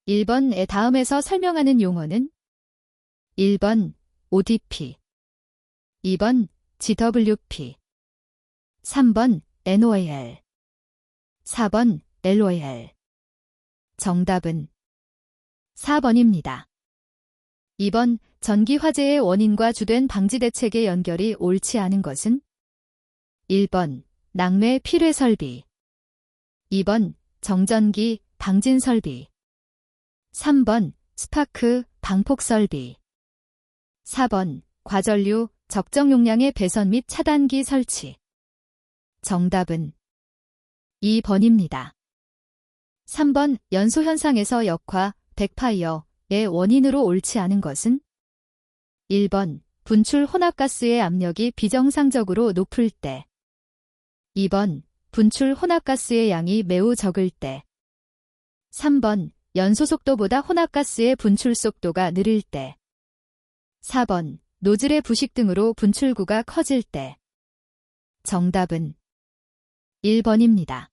1번의 다음에서 설명하는 용어는 1번 ODP, 2번 GWP, 3번 NOAL, 4번 LOL. 정답은 4번입니다. 2번 전기 화재의 원인과 주된 방지 대책의 연결이 옳지 않은 것은 1번 낙매 필회 설비, 2번 정전기 방진 설비, 3번 스파크 방폭 설비, 4번 과전류 적정 용량의 배선 및 차단기 설치. 정답은 2번입니다. 3번 연소 현상에서 역화, 백파이어의 원인으로 옳지 않은 것은 1번 분출 혼합가스의 압력이 비정상적으로 높을 때, 2번 분출 혼합가스의 양이 매우 적을 때, 3번 연소 속도보다 혼합가스의 분출 속도가 느릴 때, 4번 노즐의 부식 등으로 분출구가 커질 때. 정답은 1번입니다.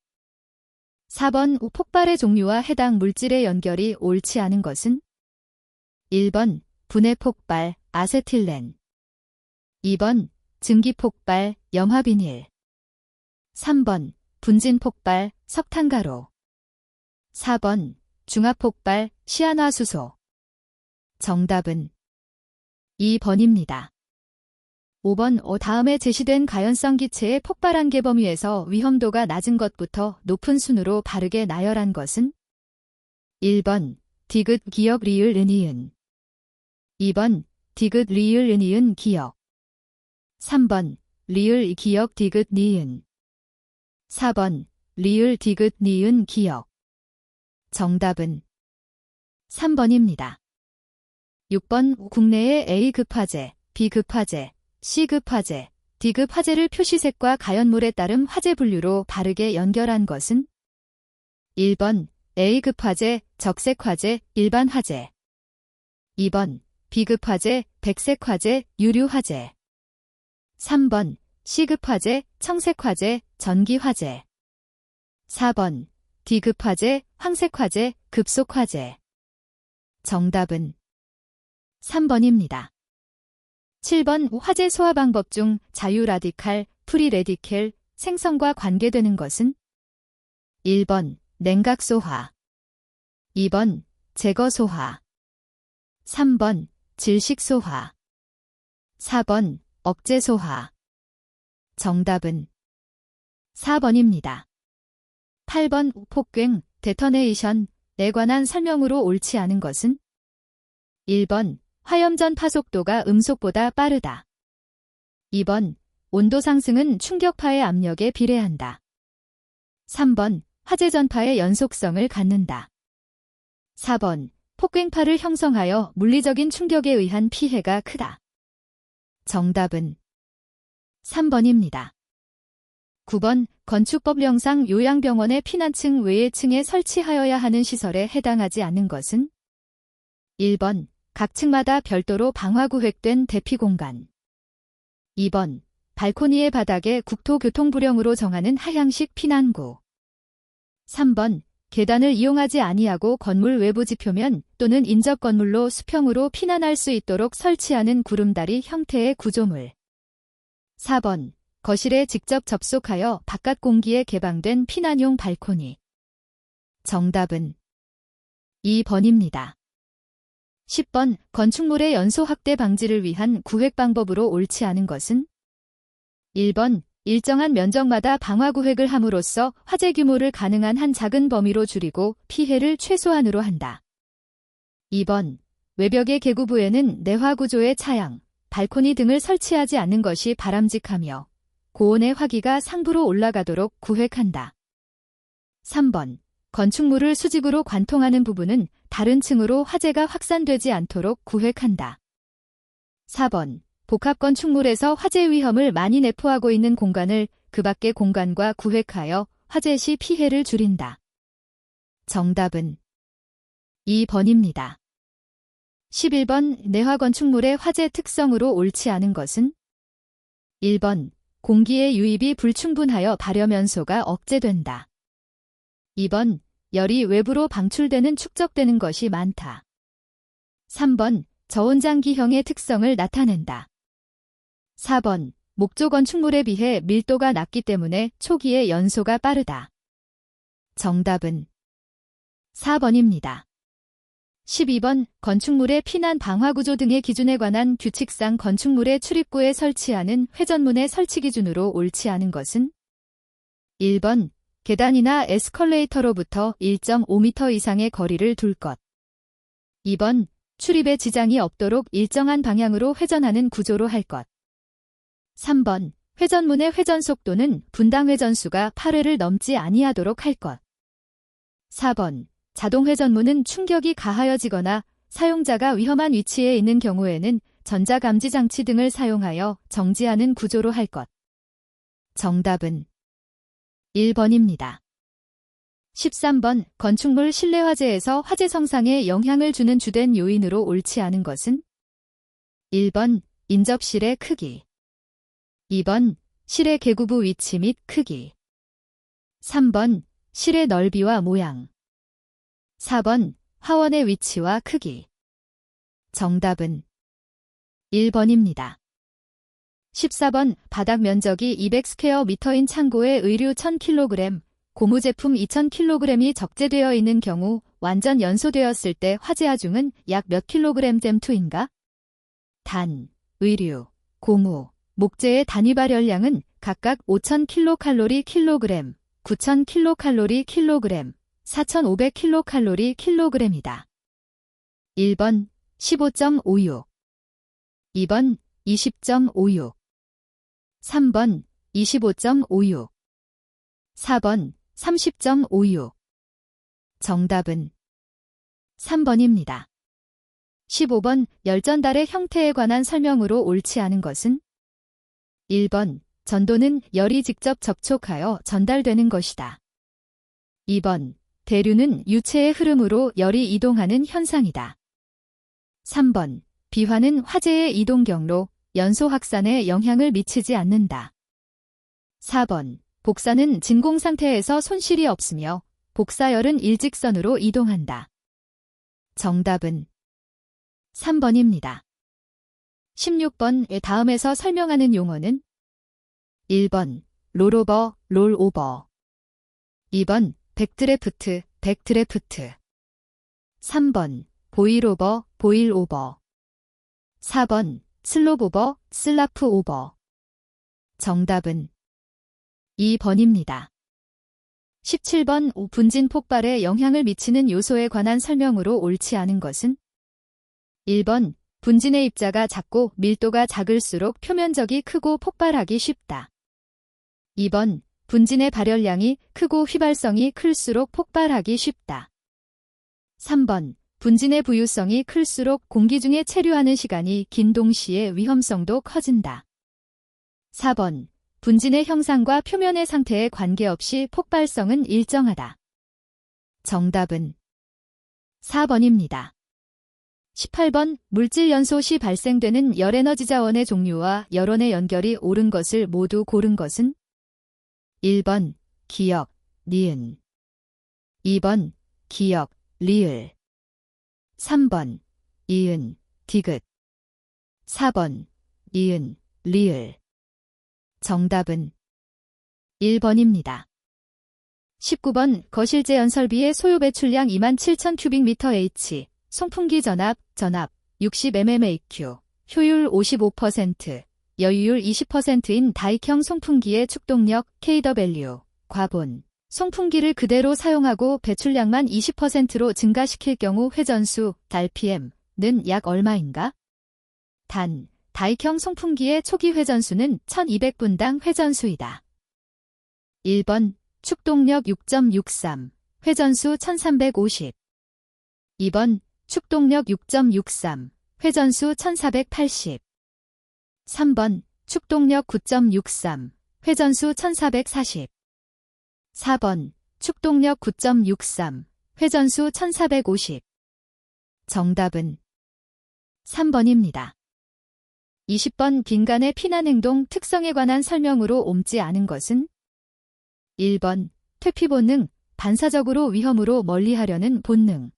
4번 폭발의 종류와 해당 물질의 연결이 옳지 않은 것은 1번 분해 폭발 아세틸렌, 2번 증기 폭발 염화비닐, 3번 분진 폭발 석탄가루, 4번 중합 폭발 시안화수소. 정답은 2번입니다. 5번 다음에 제시된 가연성 기체의 폭발 한계 범위에서 위험도가 낮은 것부터 높은 순으로 바르게 나열한 것은 1번 디귿 기역 리을 은이은, 2번 디귿 리을 은이은 기역, 3번 리을 기역 디귿 니은, 4번 리을 디귿 니은 기역. 정답은 3번입니다. 6번 국내의 A급 화재, B급 화재, C급 화재, D급 화재를 표시색과 가연물에 따른 화재 분류로 바르게 연결한 것은 1번 A급 화재, 적색 화재, 일반 화재, 2번 B급 화재, 백색 화재, 유류 화재, 3번 C급 화재, 청색 화재, 전기 화재, 4번 D급 화재, 황색 화재, 급속 화재. 정답은 3번입니다. 7번 화재 소화 방법 중 자유 라디칼, 프리 레디켈 생성과 관계되는 것은 1번 냉각 소화, 2번 제거 소화, 3번 질식 소화, 4번 억제 소화. 정답은 4번입니다. 8번 폭괭, 데터네이션에 관한 설명으로 옳지 않은 것은 1번 화염 전파 속도가 음속보다 빠르다, 2번 온도 상승은 충격파의 압력에 비례한다, 3번 화재 전파의 연속성을 갖는다, 4번 폭괭파를 형성하여 물리적인 충격에 의한 피해가 크다. 정답은 3번입니다. 9번 건축법령상 요양병원의 피난층 외의 층에 설치하여야 하는 시설에 해당하지 않는 것은 1번 각 층마다 별도로 방화구획된 대피공간, 2번 발코니의 바닥에 국토교통부령으로 정하는 하향식 피난구, 3번 계단을 이용하지 아니하고 건물 외부 지표면 또는 인접 건물로 수평으로 피난할 수 있도록 설치하는 구름다리 형태의 구조물, 4번 거실에 직접 접속하여 바깥 공기에 개방된 피난용 발코니. 정답은 2번입니다. 10번 건축물의 연소 확대 방지를 위한 구획 방법으로 옳지 않은 것은 1번 일정한 면적마다 방화구획을 함으로써 화재 규모를 가능한 한 작은 범위로 줄이고 피해를 최소한으로 한다. 2번 외벽의 계구부에는 내화 구조의 차양, 발코니 등을 설치하지 않는 것이 바람직하며 고온의 화기가 상부로 올라가도록 구획한다. 3번 건축물을 수직으로 관통하는 부분은 다른 층으로 화재가 확산되지 않도록 구획한다. 4번 복합건축물에서 화재 위험을 많이 내포하고 있는 공간을 그 밖의 공간과 구획하여 화재 시 피해를 줄인다. 정답은 2번입니다. 11번 내화 건축물의 화재 특성으로 옳지 않은 것은 1번 공기의 유입이 불충분하여 발염 연소가 억제된다. 2번 열이 외부로 방출되는 축적되는 것이 많다. 3번 저온장기형의 특성을 나타낸다. 4번 목조 건축물에 비해 밀도가 낮기 때문에 초기에 연소가 빠르다. 정답은 4번입니다. 12번 건축물의 피난 방화 구조 등의 기준에 관한 규칙상 건축물의 출입구에 설치하는 회전문의 설치 기준으로 옳지 않은 것은 1번 계단이나 에스컬레이터로부터 1.5m 이상의 거리를 둘 것. 2번 출입에 지장이 없도록 일정한 방향으로 회전하는 구조로 할 것. 3번 회전문의 회전 속도는 분당 회전수가 8회를 넘지 아니하도록 할 것. 4번 자동 회전문은 충격이 가하여지거나 사용자가 위험한 위치에 있는 경우에는 전자감지 장치 등을 사용하여 정지하는 구조로 할 것. 정답은 1번입니다. 13번 건축물 실내 화재에서 화재 성상에 영향을 주는 주된 요인으로 옳지 않은 것은 1번 인접실의 크기, 2번 실의 개구부 위치 및 크기, 3번 실의 넓이와 모양, 4번 화원의 위치와 크기. 정답은 1번입니다. 14번 바닥 면적이 200스퀘어미터인 창고에 의류 1000kg, 고무 제품 2000kg이 적재되어 있는 경우 완전 연소되었을 때 화재 하중은 약 몇 kg쯤인가? 단, 의류, 고무, 목재의 단위 발열량은 각각 5000kcal kg, 9000kcal kg, 4500kcal kg이다. 1번 15.56, 2번 20.56, 3번 25.56, 4번 30.56. 정답은 3번입니다. 15번 열전달의 형태에 관한 설명으로 옳지 않은 것은 1번 전도는 열이 직접 접촉하여 전달되는 것이다. 2번 대류는 유체의 흐름으로 열이 이동하는 현상이다. 3번 비화는 화재의 이동 경로, 연소 확산에 영향을 미치지 않는다. 4번 복사는 진공 상태에서 손실이 없으며 복사열은 일직선으로 이동한다. 정답은 3번입니다. 16번 다음에서 설명하는 용어는 1번 롤오버, 롤오버, 2번 백드래프트, 백드래프트, 3번 보일오버, 보일오버, 4번 슬롭오버, 슬라프오버. 정답은 2번입니다. 17번 분진 폭발에 영향을 미치는 요소에 관한 설명으로 옳지 않은 것은 1번 분진의 입자가 작고 밀도가 작을수록 표면적이 크고 폭발하기 쉽다. 2번 분진의 발열량이 크고 휘발성이 클수록 폭발하기 쉽다. 3번 분진의 부유성이 클수록 공기 중에 체류하는 시간이 긴 동시에 위험성도 커진다. 4번 분진의 형상과 표면의 상태에 관계없이 폭발성은 일정하다. 정답은 4번입니다. 18번 물질 연소 시 발생되는 열에너지 자원의 종류와 열원의 연결이 옳은 것을 모두 고른 것은 1번 기역, 니은, 2번 기역, 리을, 3번 이은, 디귿, 4번 이은, 리을. 정답은 1번입니다. 19번 거실제 연설비의 소요 배출량 27,000큐빅미터/H, 송풍기 전압 60mmAQ, 효율 55%, 여유율 20%인 다익형 송풍기의 축동력 kW, 과본. 송풍기를 그대로 사용하고 배출량만 20%로 증가시킬 경우 회전수, RPM는 약 얼마인가? 단, 다익형 송풍기의 초기 회전수는 1200분당 회전수이다. 1번 축동력 6.63, 회전수 1350. 2번 축동력 6.63, 회전수 1480. 3번 축동력 9.63, 회전수 1440. 4번 축동력 9.63, 회전수 1450. 정답은 3번입니다. 20번 빈간의 피난 행동 특성에 관한 설명으로 옮지 않은 것은 1번 퇴피 본능, 반사적으로 위험으로 멀리하려는 본능.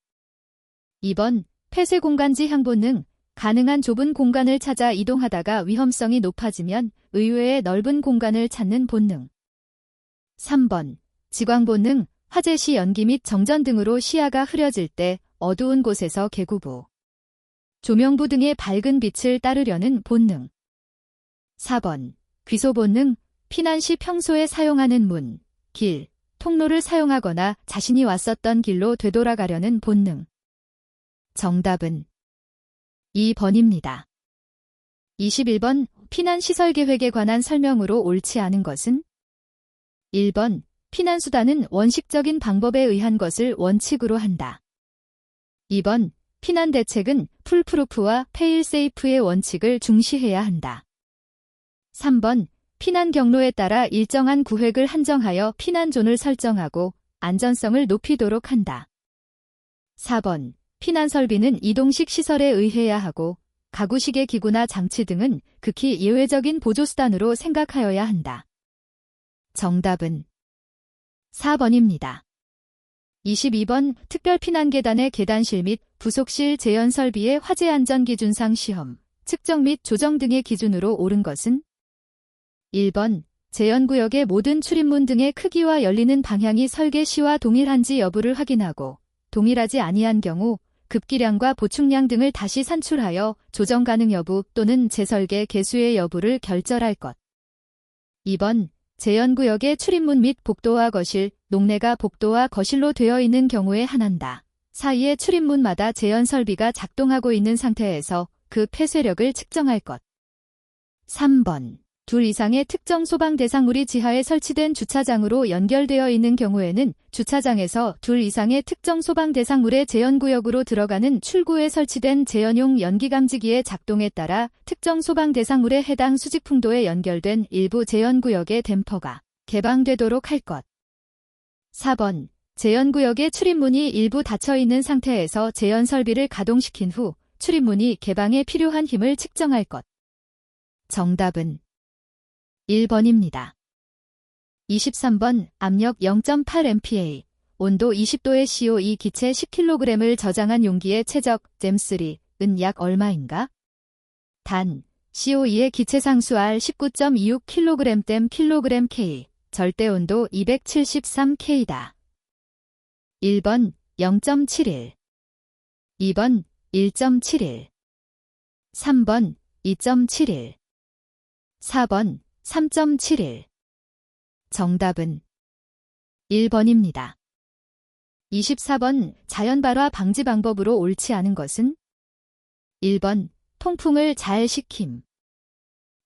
2번, 폐쇄공간지향 본능. 가능한 좁은 공간을 찾아 이동하다가 위험성이 높아지면 의외의 넓은 공간을 찾는 본능. 3번, 지광 본능. 화재 시 연기 및 정전 등으로 시야가 흐려질 때 어두운 곳에서 개구부, 조명부 등의 밝은 빛을 따르려는 본능. 4번, 귀소 본능. 피난 시 평소에 사용하는 문, 길, 통로를 사용하거나 자신이 왔었던 길로 되돌아가려는 본능. 정답은 2번입니다. 21번, 피난시설 계획에 관한 설명으로 옳지 않은 것은? 1번, 피난수단은 원칙적인 방법에 의한 것을 원칙으로 한다. 2번, 피난대책은 풀프루프와 페일세이프의 원칙을 중시해야 한다. 3번, 피난 경로에 따라 일정한 구획을 한정하여 피난존을 설정하고 안전성을 높이도록 한다. 4번, 피난 설비는 이동식 시설에 의해야 하고 가구식의 기구나 장치 등은 극히 예외적인 보조수단으로 생각하여야 한다. 정답은 4번입니다. 22번, 특별피난계단의 계단실 및 부속실 재현 설비의 화재 안전 기준상 시험, 측정 및 조정 등의 기준으로 옳은 것은? 1번, 재현구역의 모든 출입문 등의 크기와 열리는 방향이 설계 시와 동일한지 여부를 확인하고 동일하지 아니한 경우 급기량과 보충량 등을 다시 산출하여 조정 가능 여부 또는 재설계 개수의 여부를 결절할 것. 2번, 재현구역의 출입문 및 복도와 거실, 녹내가 복도와 거실로 되어 있는 경우에 한한다. 사이의 출입문마다 재현 설비가 작동하고 있는 상태에서 그 폐쇄력을 측정할 것. 3번, 둘 이상의 특정 소방 대상물이 지하에 설치된 주차장으로 연결되어 있는 경우에는 주차장에서 둘 이상의 특정 소방 대상물의 재현구역으로 들어가는 출구에 설치된 재현용 연기감지기의 작동에 따라 특정 소방 대상물에 해당 수직풍도에 연결된 일부 재현구역의 댐퍼가 개방되도록 할 것. 4번, 재현구역의 출입문이 일부 닫혀있는 상태에서 재현 설비를 가동시킨 후 출입문이 개방에 필요한 힘을 측정할 것. 정답은 1번입니다. 23번, 압력 0.8MPa, 온도 20도의 CO2 기체 10kg을 저장한 용기의 최적 잼3은 약 얼마인가? 단, CO2의 기체 상수 R 19.26kg 댐 kg K, 절대 온도 273K다. 1번 0.71, 2번 1.71, 3번 2.71, 4번 3.71. 정답은 1번입니다. 24번, 자연발화 방지 방법으로 옳지 않은 것은? 1번, 통풍을 잘 시킴.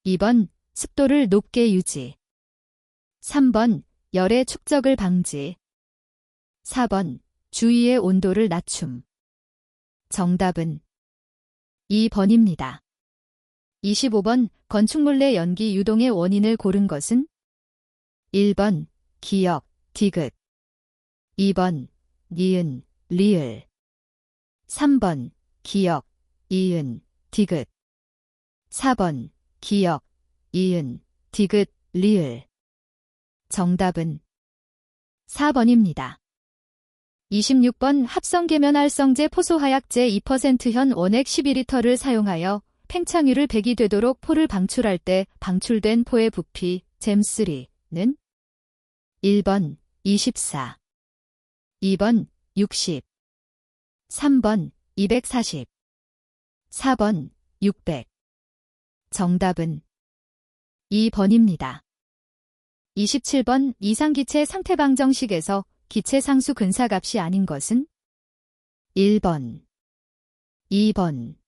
2번, 습도를 높게 유지. 3번, 열의 축적을 방지. 4번, 주위의 온도를 낮춤. 정답은 2번입니다. 25번, 건축물 내 연기 유동의 원인을 고른 것은? 1번, 기역, 디귿. 2번, 니은, 리을. 3번, 기역, 이은, 디귿. 4번, 기역, 이은, 디귿, 리을. 정답은 4번입니다. 26번, 합성계면활성제 포소화약제 2%현 원액 12L를 사용하여 팽창율을 100이 되도록 포를 방출할 때 방출된 포의 부피 잼3는? 1번 24, 2번 60, 3번 240, 4번 600. 정답은 2번입니다. 27번, 이상기체 상태방정식에서 기체 상수 근사값이 아닌 것은? 1번, 2번,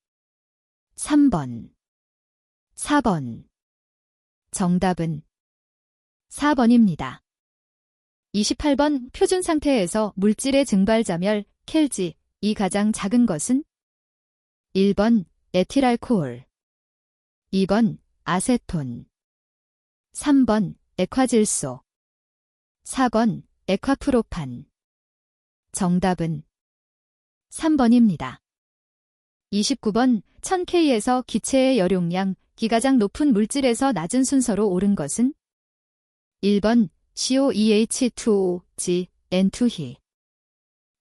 3번, 4번. 정답은 4번입니다. 28번, 표준 상태에서 물질의 증발자멸, 켈지, 이 가장 작은 것은? 1번, 에틸알코올. 2번, 아세톤. 3번, 액화질소. 4번, 액화프로판. 정답은 3번입니다. 29번, 1000K에서 기체의 여용량, 기 가장 높은 물질에서 낮은 순서로 옳은 것은? 1번, COEH2O, G, N2희.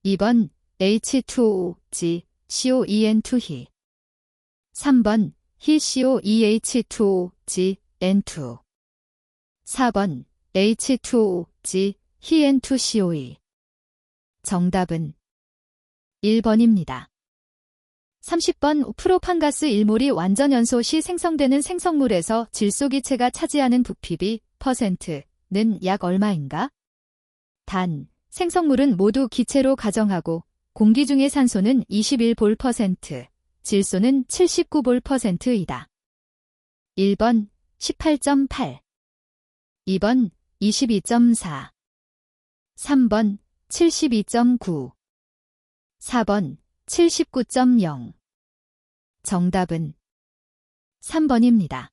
2번 H2O, G, COEN2희. 3번 희 COEH2O, G, N2. 4번 H2O, G, 희 N2COE. 정답은 1번입니다. 30번 프로판가스 1몰이 완전연소 시 생성되는 생성물에서 질소기체가 차지하는 부피비 %는 약 얼마인가? 단, 생성물은 모두 기체로 가정하고 공기 중의 산소는 21볼%, 질소는 79볼%이다. 1번 18.8, 2번 22.4, 3번 72.9, 4번 79.0. 정답은 3번입니다.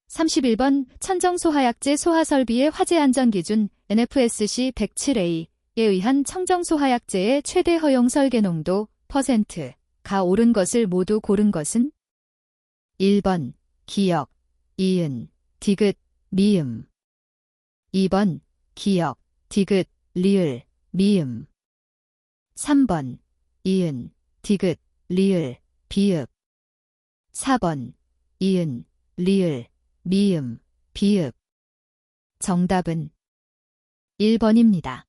31번 천정소화약제 소화설비의 화재안전기준 NFSC 107A에 의한 청정소화약제의 최대 허용 설계농도 %가 옳은 것을 모두 고른 것은? 1번 기역, 이은, 디귿, 미음. 2번 기역, 디귿, 리을, 미음. 3번 이은, 디귿, 리을, 비읍. 4번 이은, 리을, 미음, 비읍. 정답은 1번입니다.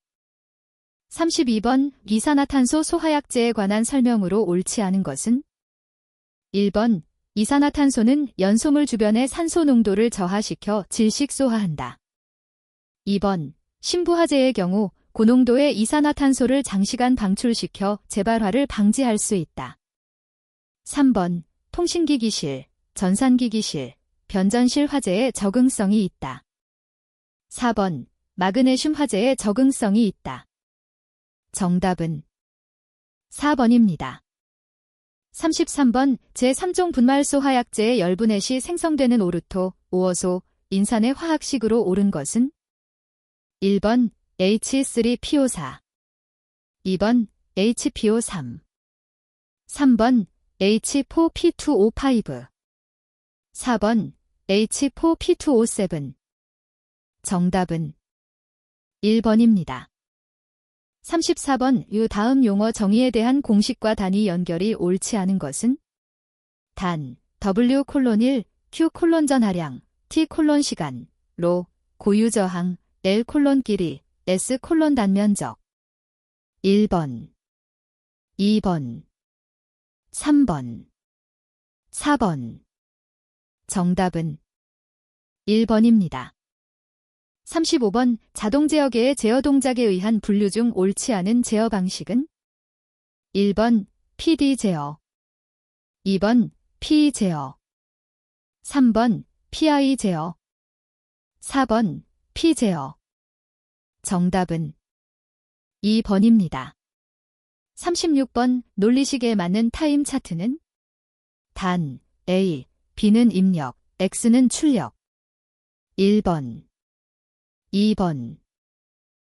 32번 이산화탄소 소화약제에 관한 설명으로 옳지 않은 것은? 1번 이산화탄소는 연소물 주변의 산소 농도를 저하시켜 질식소화한다. 2번 신부화제의 경우 고농도의 이산화탄소를 장시간 방출시켜 재발화를 방지할 수 있다. 3번 통신기기실, 전산기기실, 변전실 화재에 적응성이 있다. 4번 마그네슘 화재에 적응성이 있다. 정답은 4번입니다. 33번 제3종 분말소 화약제의 열분해 시 생성되는 오르토, 오어소, 인산의 화학식으로 옳은 것은? 1번 H3PO4, 2번 HPO3, 3번 H4P2O5, 4번 H4P2O7. 정답은 1번입니다. 34번 유 다음 용어 정의에 대한 공식과 단위 연결이 옳지 않은 것은? 단, W:1, Q:전하량, T:시간, 로, 고유저항, L:길이, S:단면적. 1번, 2번, 3번, 4번. 정답은 1번입니다. 35번 자동제어계의 제어 동작에 의한 분류 중 옳지 않은 제어 방식은? 1번 PD 제어, 2번 PE 제어, 3번 PI 제어, 4번 P 제어. 정답은 2번입니다. 36번 논리식에 맞는 타임 차트는? 단, A, B는 입력, X는 출력. 1번, 2번,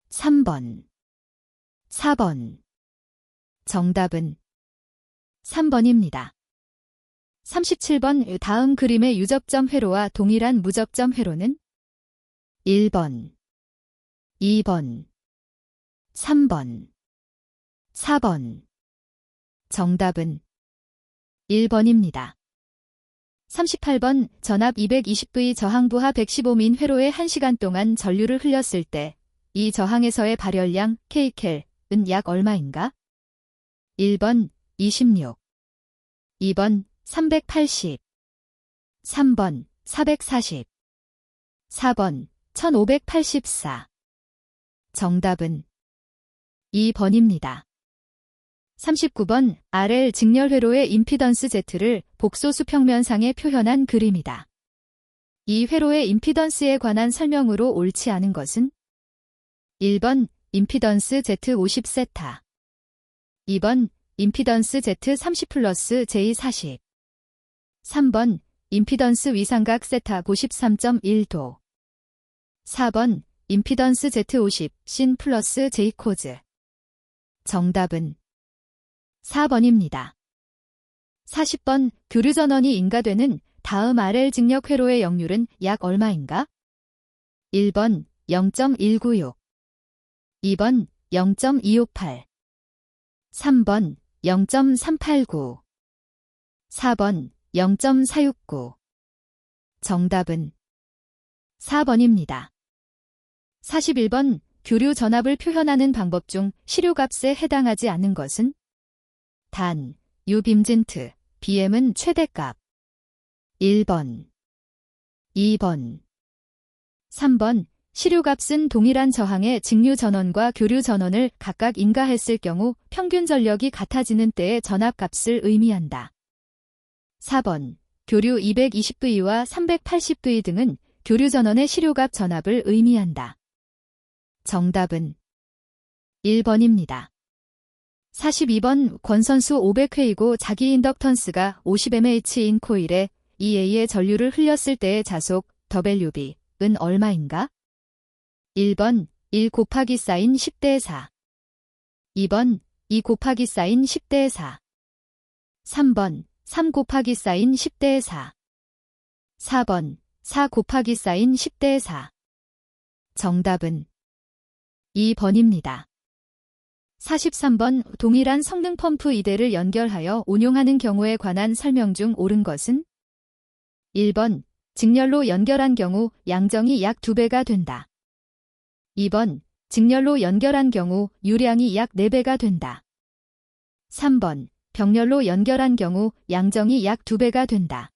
3번, 4번. 정답은 3번입니다. 37번 다음 그림의 유적점 회로와 동일한 무적점 회로는? 1번, 2번, 3번, 4번. 정답은 1번입니다. 38번 전압 220V 저항부하 115민 회로에 1시간 동안 전류를 흘렸을 때 이 저항에서의 발열량 Kkel은 약 얼마인가? 1번 26, 2번 380, 3번 440, 4번 1584. 정답은 2번입니다. 39번 RL 직렬회로의 임피던스 Z를 복소 수평면상에 표현한 그림이다. 이 회로의 임피던스에 관한 설명으로 옳지 않은 것은? 1번 임피던스 Z50세타, 2번 임피던스 Z30 플러스 J40, 3번 임피던스 위삼각 세타 93.1도, 4번 임피던스 Z50 신 플러스 J코즈. 정답은 4번입니다. 40번 교류 전원이 인가되는 다음 RL 직력 회로의 역률은 약 얼마인가? 1번 0.196, 2번 0.258 3번 0.389 4번 0.469 정답은 4번입니다. 41번 교류 전압을 표현하는 방법 중 시료값에 해당하지 않는 것은? 단, 유빔진트, BM은 최대값. 1번 2번 3번 시료값은 동일한 저항의 직류 전원과 교류 전원을 각각 인가했을 경우 평균 전력이 같아지는 때의 전압값을 의미한다. 4번 교류 220V와 380V 등은 교류 전원의 시료값 전압을 의미한다. 정답은 1번입니다. 42번 권 선수 500회이고 자기 인덕턴스가 50mH인 코일에 EA의 전류를 흘렸을 때의 자속 WB은 얼마인가? 1번 1 곱하기 사인 10대 4 2번 2 곱하기 사인 10대 4 3번 3 곱하기 사인 10대 4 4번 4 곱하기 사인 10대 4 정답은 2번입니다. 43번 동일한 성능 펌프 2대를 연결하여 운용하는 경우에 관한 설명 중 옳은 것은? 1번 직렬로 연결한 경우 양정이 약 2배가 된다. 2번 직렬로 연결한 경우 유량이 약 4배가 된다. 3번 병렬로 연결한 경우 양정이 약 2배가 된다.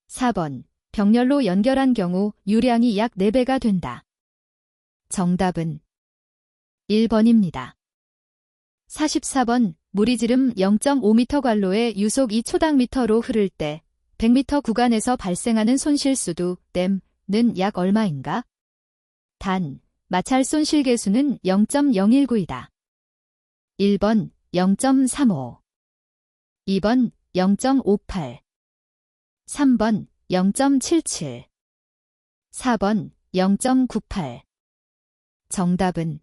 4번 병렬로 연결한 경우 유량이 약 4배가 된다. 정답은 1번입니다. 44번 무리지름 0.5m 관로에 유속 2초당 미터로 흐를 때 100m 구간에서 발생하는 손실수도 댐는 약 얼마인가? 단, 마찰 손실 계수는 0.019이다. 1번 0.35 2번 0.58 3번 0.77 4번 0.98 정답은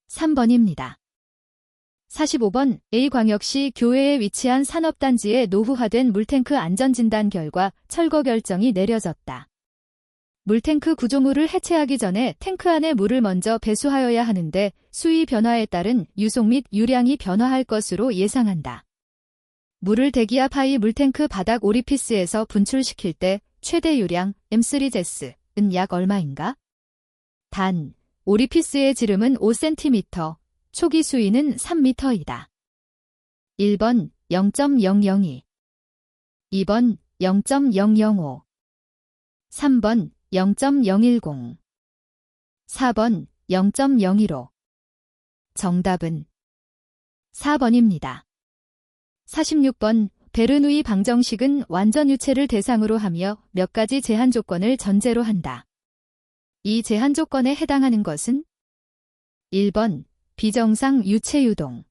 3번입니다. 45번 A광역시 교외에 위치한 산업단지의 노후화된 물탱크 안전진단 결과 철거 결정이 내려졌다. 물탱크 구조물을 해체하기 전에 탱크 안에 물을 먼저 배수하여야 하는데 수위 변화에 따른 유속 및 유량이 변화할 것으로 예상한다. 물을 대기압 하이 물탱크 바닥 오리피스에서 분출시킬 때 최대 유량 M3제스는 약 얼마인가? 단, 오리피스의 지름은 5cm, 초기 수위는 3m이다. 1번 0.002 2번 0.005 3번 0.010 4번 0.015 정답은 4번입니다. 46번 베르누이 방정식은 완전 유체를 대상으로 하며 몇 가지 제한 조건을 전제로 한다. 이 제한 조건에 해당하는 것은? 1번 비정상 유체 유동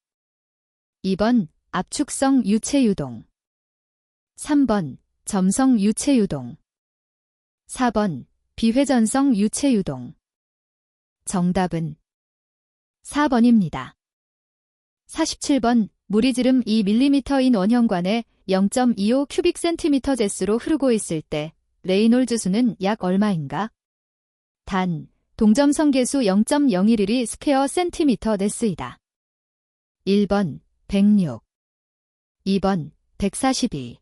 2번 압축성 유체 유동 3번 점성 유체 유동 4번 비회전성 유체 유동 정답은 4번입니다. 47번 무리지름 2mm인 원형관에 0.25 큐빅센티미터 제수로 흐르고 있을 때 레이놀즈 수는 약 얼마인가? 단, 동점성 계수 0.011이 스퀘어 센티미터 네스이다. 1번 106 2번 142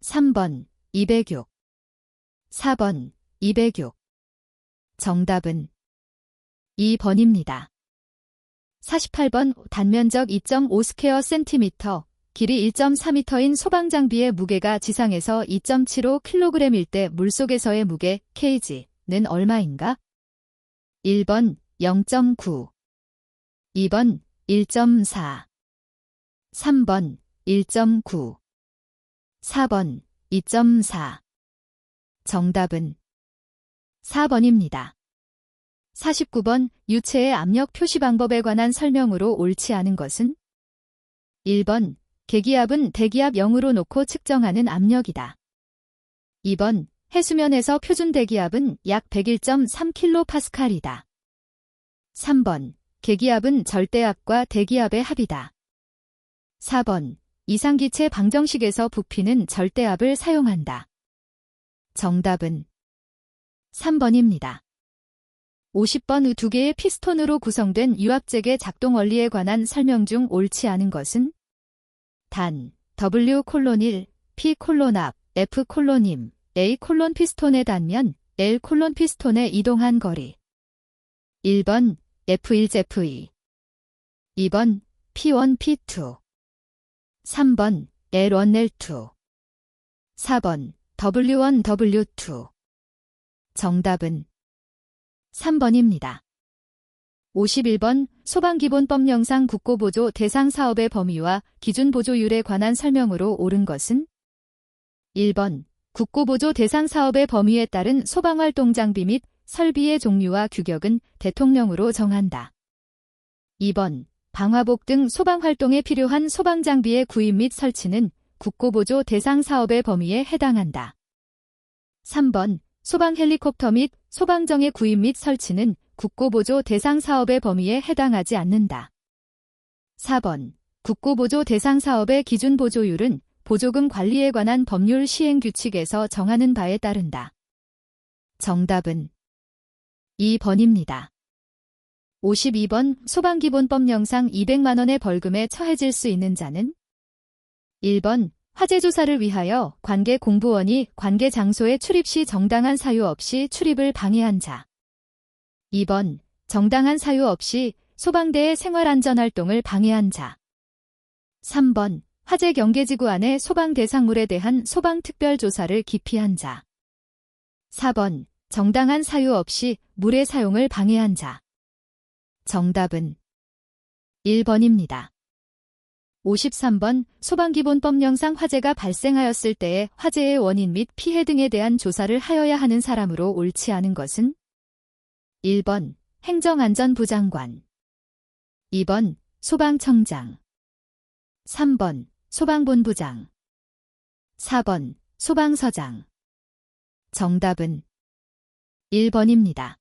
3번 206 4번 206 정답은 2번입니다. 48번 단면적 2.5 스퀘어 센티미터, 길이 1.4m인 소방장비의 무게가 지상에서 2.75kg일 때 물속에서의 무게 kg는 얼마인가? 1번 0.9 2번 1.4 3번 1.9 4번 2.4 정답은 4번입니다. 49번 유체의 압력 표시 방법에 관한 설명으로 옳지 않은 것은? 1번 계기압은 대기압 0으로 놓고 측정하는 압력이다. 2번 해수면에서 표준 대기압은 약 101.3kPa이다. 3번 계기압은 절대압과 대기압의 합이다. 4번 이상기체 방정식에서 부피는 절대압을 사용한다. 정답은 3번입니다. 50번 두 개의 피스톤으로 구성된 유압잭의 작동 원리에 관한 설명 중 옳지 않은 것은 단, W:1, P:앞, F:임, A: 피스톤의 단면, L: 피스톤의 이동한 거리. 1번, F1, F2. 2번, P1, P2. 3번, L1, L2. 4번, W1, W2. 정답은 3번입니다. 51번 소방기본법령상 국고보조 대상 사업의 범위와 기준 보조율에 관한 설명으로 옳은 것은 1번 국고보조 대상 사업의 범위에 따른 소방활동 장비 및 설비의 종류와 규격은 대통령으로 정한다. 2번 방화복 등 소방활동에 필요한 소방장비의 구입 및 설치는 국고보조 대상 사업의 범위에 해당한다. 3번 소방 헬리콥터 및 소방정의 구입 및 설치는 국고보조 대상 사업의 범위에 해당하지 않는다. 4번 국고보조 대상 사업의 기준 보조율은 보조금 관리에 관한 법률 시행 규칙에서 정하는 바에 따른다. 정답은 2번입니다. 52번 소방기본법령상 200만원의 벌금에 처해질 수 있는 자는 1번 화재 조사를 위하여 관계 공부원이 관계 장소에 출입 시 정당한 사유 없이 출입을 방해한 자. 2번 정당한 사유 없이 소방대의 생활안전활동을 방해한 자. 3번 화재 경계지구 안의 소방 대상물에 대한 소방특별조사를 기피한 자. 4번 정당한 사유 없이 물의 사용을 방해한 자. 정답은 1번입니다. 53번 소방기본법령상 화재가 발생하였을 때의 화재의 원인 및 피해 등에 대한 조사를 하여야 하는 사람으로 옳지 않은 것은 1번 행정안전부 장관, 2번 소방청장, 3번 소방본부장, 4번 소방서장. 정답은 1번입니다.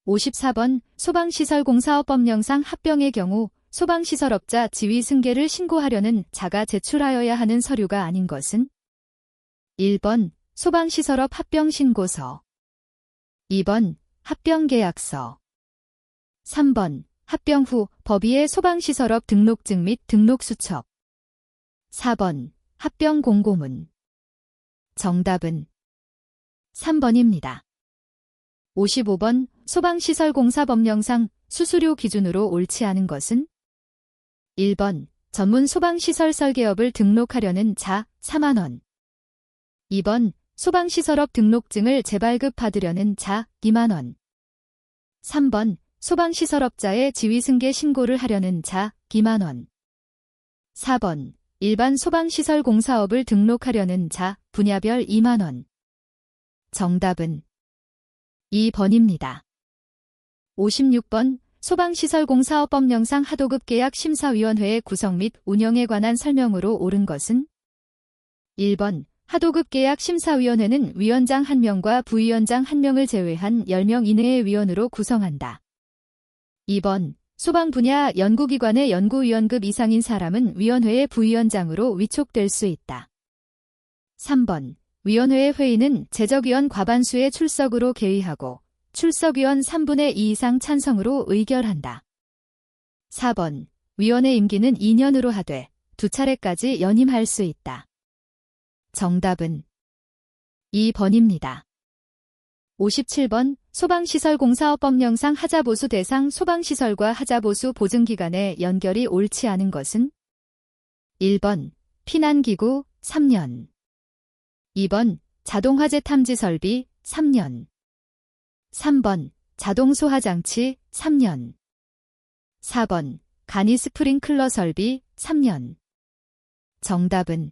54번 소방시설공사업법령상 합병의 경우 소방시설업자 지위 승계를 신고하려는 자가 제출하여야 하는 서류가 아닌 것은 1번 소방시설업 합병신고서, 2번 합병계약서, 3번 합병 후 법의의 소방시설업 등록증 및 등록수첩, 4번 합병공고문. 정답은 3번입니다. 55번 소방시설공사법령상 수수료 기준으로 옳지 않은 것은 1번 전문 소방시설 설계업을 등록하려는 자 4만원, 2번 소방시설업 등록증을 재발급 받으려는 자 2만원, 3번 소방시설업자의 지위승계 신고를 하려는 자 2만원, 4번 일반 소방시설 공사업을 등록하려는 자 분야별 2만원. 정답은 2번입니다. 56번 소방시설공사업법령상 하도급계약심사위원회의 구성 및 운영에 관한 설명으로 옳은 것은 1번 하도급계약심사위원회는 위원장 1명과 부위원장 1명을 제외한 10명 이내의 위원으로 구성한다. 2번 소방 분야 연구기관의 연구위원급 이상인 사람은 위원회의 부위원장으로 위촉될 수 있다. 3번 위원회의 회의는 제적위원 과반수의 출석으로 개의하고 출석위원 3분의 2 이상 찬성으로 의결한다. 4번 위원회 임기는 2년으로 하되 2차례까지 연임할 수 있다. 정답은 2번입니다. 57번 소방시설공사업법령상 하자보수 대상 소방시설과 하자보수 보증기간의 연결이 옳지 않은 것은 1번 피난기구 3년, 2번 자동화재 탐지설비 3년, 3번 자동소화장치 3년, 4번 간이 스프링클러 설비 3년. 정답은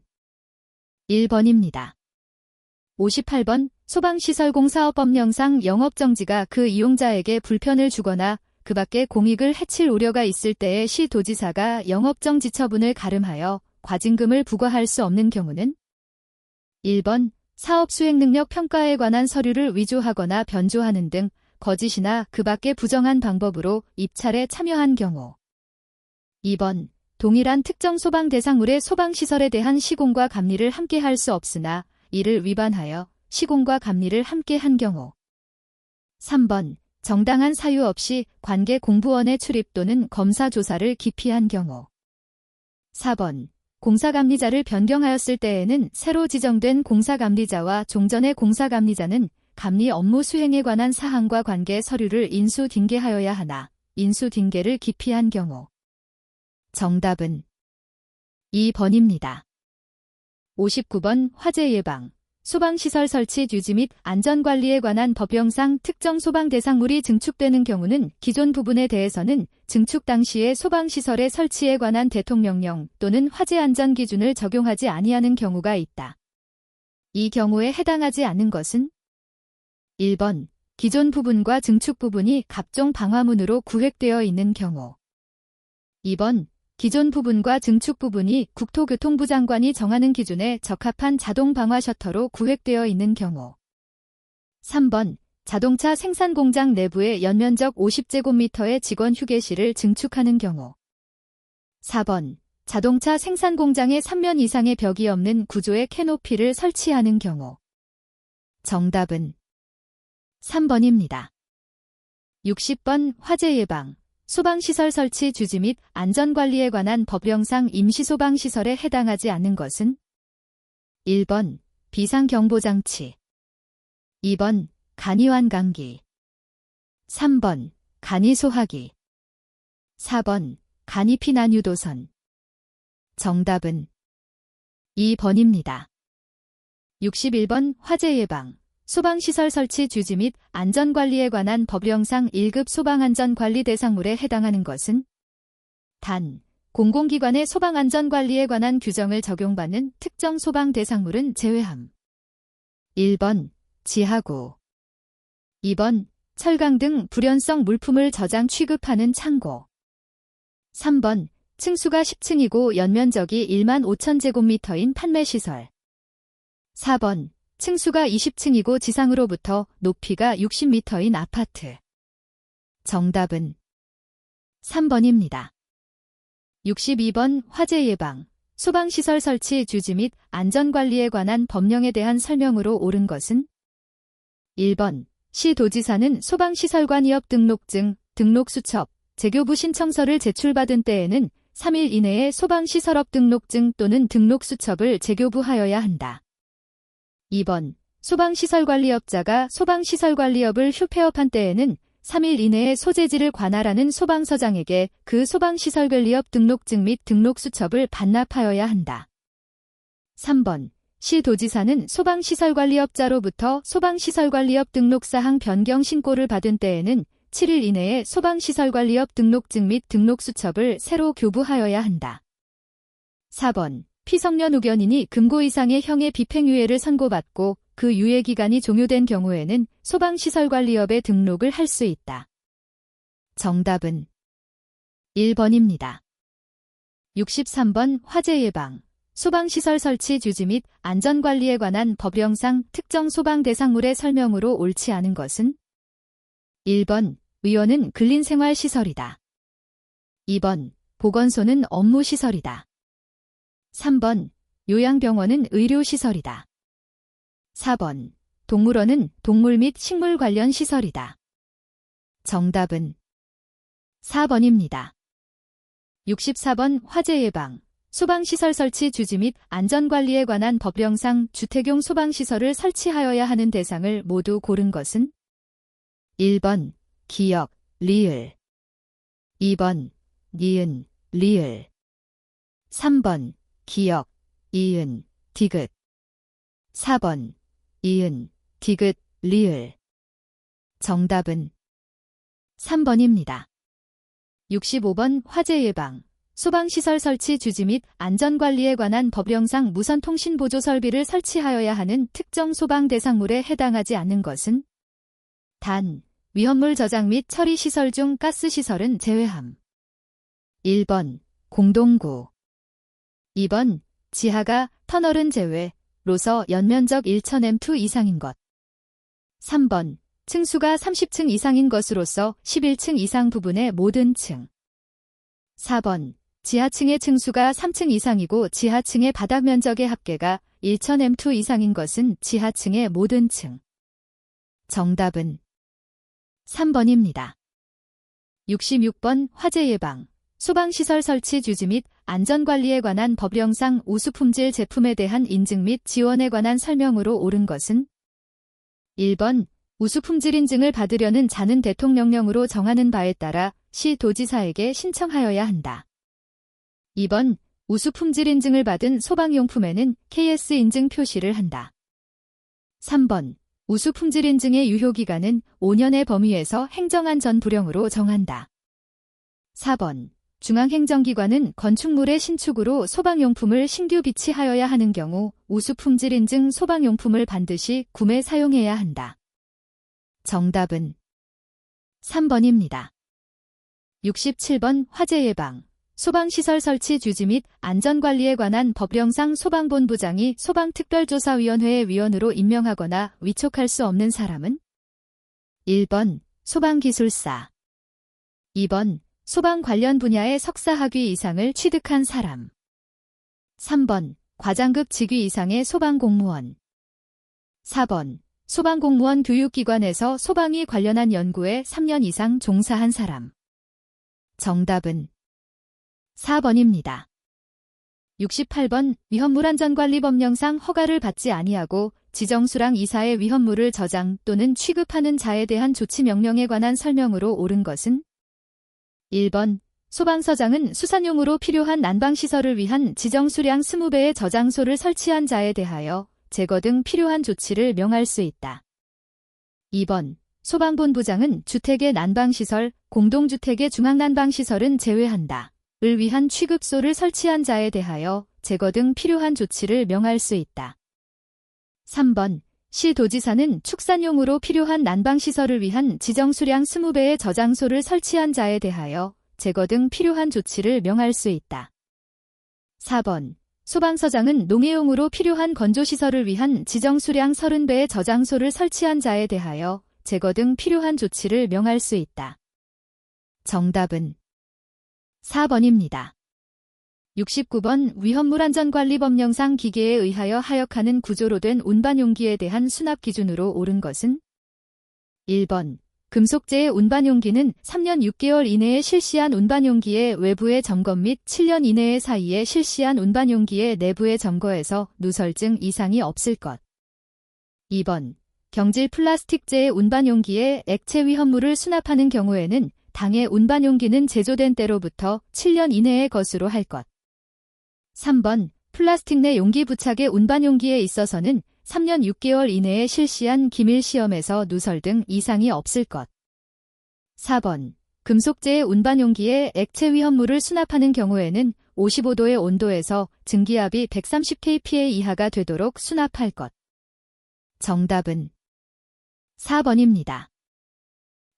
1번입니다. 58번 소방시설공사업법령상 영업정지가 그 이용자에게 불편을 주거나 그 밖에 공익을 해칠 우려가 있을 때에 시도지사가 영업정지 처분을 가름하여 과징금을 부과할 수 없는 경우는 1번 사업 수행 능력 평가에 관한 서류를 위조하거나 변조하는 등 거짓이나 그 밖의 부정한 방법으로 입찰에 참여한 경우, 2번 동일한 특정 소방 대상물의 소방시설에 대한 시공과 감리를 함께 할 수 없으나 이를 위반하여 시공과 감리를 함께 한 경우, 3번 정당한 사유 없이 관계 공부원의 출입 또는 검사 조사를 기피한 경우. 4번. 공사감리자를 변경하였을 때에는 새로 지정된 공사감리자와 종전의 공사감리자는 감리 업무 수행에 관한 사항과 관계 서류를 인수딩계하여야 하나 인수딩계를 기피한 경우. 정답은 2번입니다. 59번 화재 예방. 소방시설 설치 유지 및 안전관리에 관한 법령상 특정 소방 대상물이 증축되는 경우는 기존 부분에 대해서는 증축 당시의 소방시설의 설치에 관한 대통령령 또는 화재 안전 기준을 적용하지 아니하는 경우가 있다. 이 경우에 해당하지 않는 것은 1번. 기존 부분과 증축 부분이 각종 방화문으로 구획되어 있는 경우. 2번. 기존 부분과 증축 부분이 국토교통부 장관이 정하는 기준에 적합한 자동 방화 셔터로 구획되어 있는 경우. 3번. 자동차 생산 공장 내부의 연면적 50제곱미터의 직원 휴게실을 증축하는 경우. 4번. 자동차 생산 공장의 3면 이상의 벽이 없는 구조의 캐노피를 설치하는 경우. 정답은 3번입니다. 60번 화재 예방. 소방시설 설치 주지 및 안전관리에 관한 법령상 임시소방시설에 해당하지 않는 것은 1번. 비상경보장치 2번. 간이완강기 3번. 간이소화기 4번. 간이피난유도선. 정답은 2번입니다. 61번 화재 예방. 소방시설 설치 주지 및 안전관리에 관한 법령상 1급 소방안전관리 대상물에 해당하는 것은 단, 공공기관의 소방안전관리에 관한 규정을 적용받는 특정 소방 대상물은 제외함. 1번, 지하구 2번, 철강 등 불연성 물품을 저장 취급하는 창고 3번, 층수가 10층이고 연면적이 1만 5천 제곱미터인 판매시설 4번, 층수가 20층이고 지상으로부터 높이가 60m인 아파트. 정답은 3번입니다. 62번 화재 예방. 소방시설 설치 주지 및 안전관리에 관한 법령에 대한 설명으로 옳은 것은 1번. 시도지사는 소방시설관이업 등록증, 등록수첩, 재교부 신청서를 제출받은 때에는 3일 이내에 소방시설업 등록증 또는 등록수첩을 재교부하여야 한다. 2번. 소방시설관리업자가 소방시설관리업을 휴폐업한 때에는 3일 이내에 소재지를 관할하는 소방서장에게 그 소방시설관리업 등록증 및 등록수첩을 반납하여야 한다. 3번. 시도지사는 소방시설관리업자로부터 소방시설관리업 등록사항 변경 신고를 받은 때에는 7일 이내에 소방시설관리업 등록증 및 등록수첩을 새로 교부하여야 한다. 4번. 피성년 우견인이 금고 이상의 형의 집행유예를 선고받고 그 유예기간이 종료된 경우에는 소방시설관리업에 등록을 할 수 있다. 정답은 1번입니다. 63번 화재 예방. 소방시설 설치 주지 및 안전관리에 관한 법령상 특정 소방 대상물의 설명으로 옳지 않은 것은 1번. 의원은 근린생활시설이다. 2번. 보건소는 업무시설이다. 3번. 요양병원은 의료시설이다. 4번. 동물원은 동물 및 식물 관련 시설이다. 정답은 4번입니다. 64번 화재 예방. 소방시설 설치 주지 및 안전관리에 관한 법령상 주택용 소방시설을 설치하여야 하는 대상을 모두 고른 것은 1번. 기역, 리을 2번. 니은, 리을 3번. 기역, 이은, 디귿 4번. 이은, 디귿, 리을. 정답은 3번입니다. 65번 화재 예방. 소방시설 설치 주지 및 안전관리에 관한 법령상 무선통신보조 설비를 설치하여야 하는 특정 소방 대상물에 해당하지 않는 것은 단, 위험물 저장 및 처리 시설 중 가스시설은 제외함. 1번. 공동구 2번. 지하가 터널은 제외, 로서 연면적 1000m 이상인 것 3번. 층수가 30층 이상인 것으로서 11층 이상 부분의 모든 층 4번. 지하층의 층수가 3층 이상이고 지하층의 바닥 면적의 합계가 1000m 이상인 것은 지하층의 모든 층. 정답은 3번입니다. 66번 화재 예방, 소방시설 설치 주지 및 안전관리에 관한 법령상 우수품질 제품에 대한 인증 및 지원에 관한 설명으로 옳은 것은 1번 우수품질 인증을 받으려는 자는 대통령령으로 정하는 바에 따라 시도지사에게 신청하여야 한다. 2번 우수품질 인증을 받은 소방용품에는 KS 인증 표시를 한다. 3번 우수품질 인증의 유효기간은 5년의 범위에서 행정안전 불용으로 정한다. 4번 중앙행정기관은 건축물의 신축으로 소방용품을 신규 비치하여야 하는 경우 우수품질 인증 소방용품을 반드시 구매 사용해야 한다. 정답은 3번입니다. 67번 화재 예방, 소방시설 설치 주지 및 안전관리에 관한 법령상 소방본부장이 소방특별조사위원회의 위원으로 임명하거나 위촉할 수 없는 사람은 1번 소방기술사, 2번 소방 관련 분야의 석사학위 이상을 취득한 사람, 3번 과장급 직위 이상의 소방공무원, 4번 소방공무원 교육기관에서 소방이 관련한 연구에 3년 이상 종사한 사람. 정답은 4번입니다. 68번 위험물안전관리법령상 허가를 받지 아니하고 지정수량 이사의 위험물을 저장 또는 취급하는 자에 대한 조치 명령에 관한 설명으로 옳은 것은 1번 소방서장은 수산용으로 필요한 난방시설을 위한 지정수량 20배의 저장소를 설치한 자에 대하여 제거 등 필요한 조치를 명할 수 있다. 2번 소방본부장은 주택의 난방시설, 공동주택의 중앙난방시설은 제외한다. 을 위한 취급소를 설치한 자에 대하여 제거 등 필요한 조치를 명할 수 있다. 3번 시도지사는 축산용으로 필요한 난방시설을 위한 지정수량 20배의 저장소를 설치한 자에 대하여 제거 등 필요한 조치를 명할 수 있다. 4번 소방서장은 농해용으로 필요한 건조시설을 위한 지정수량 30배의 저장소를 설치한 자에 대하여 제거 등 필요한 조치를 명할 수 있다. 정답은 4번입니다. 69번 위험물안전관리법령상 기계에 의하여 하역하는 구조로 된 운반용기에 대한 수납 기준으로 옳은 것은 1번 금속재의 운반용기는 3년 6개월 이내에 실시한 운반용기의 외부의 점검 및 7년 이내의 사이에 실시한 운반용기의 내부의 점거에서 누설증 이상이 없을 것. 2번 경질 플라스틱재의 운반용기에 액체 위험물을 수납하는 경우에는 당해 운반용기는 제조된 때로부터 7년 이내의 것으로 할 것. 3번 플라스틱 내 용기 부착의 운반용기에 있어서는 3년 6개월 이내에 실시한 기밀시험에서 누설 등 이상이 없을 것. 4번 금속재의 운반용기에 액체 위험물을 수납하는 경우에는 55도의 온도에서 증기압이 130kPa 이하가 되도록 수납할 것. 정답은 4번입니다.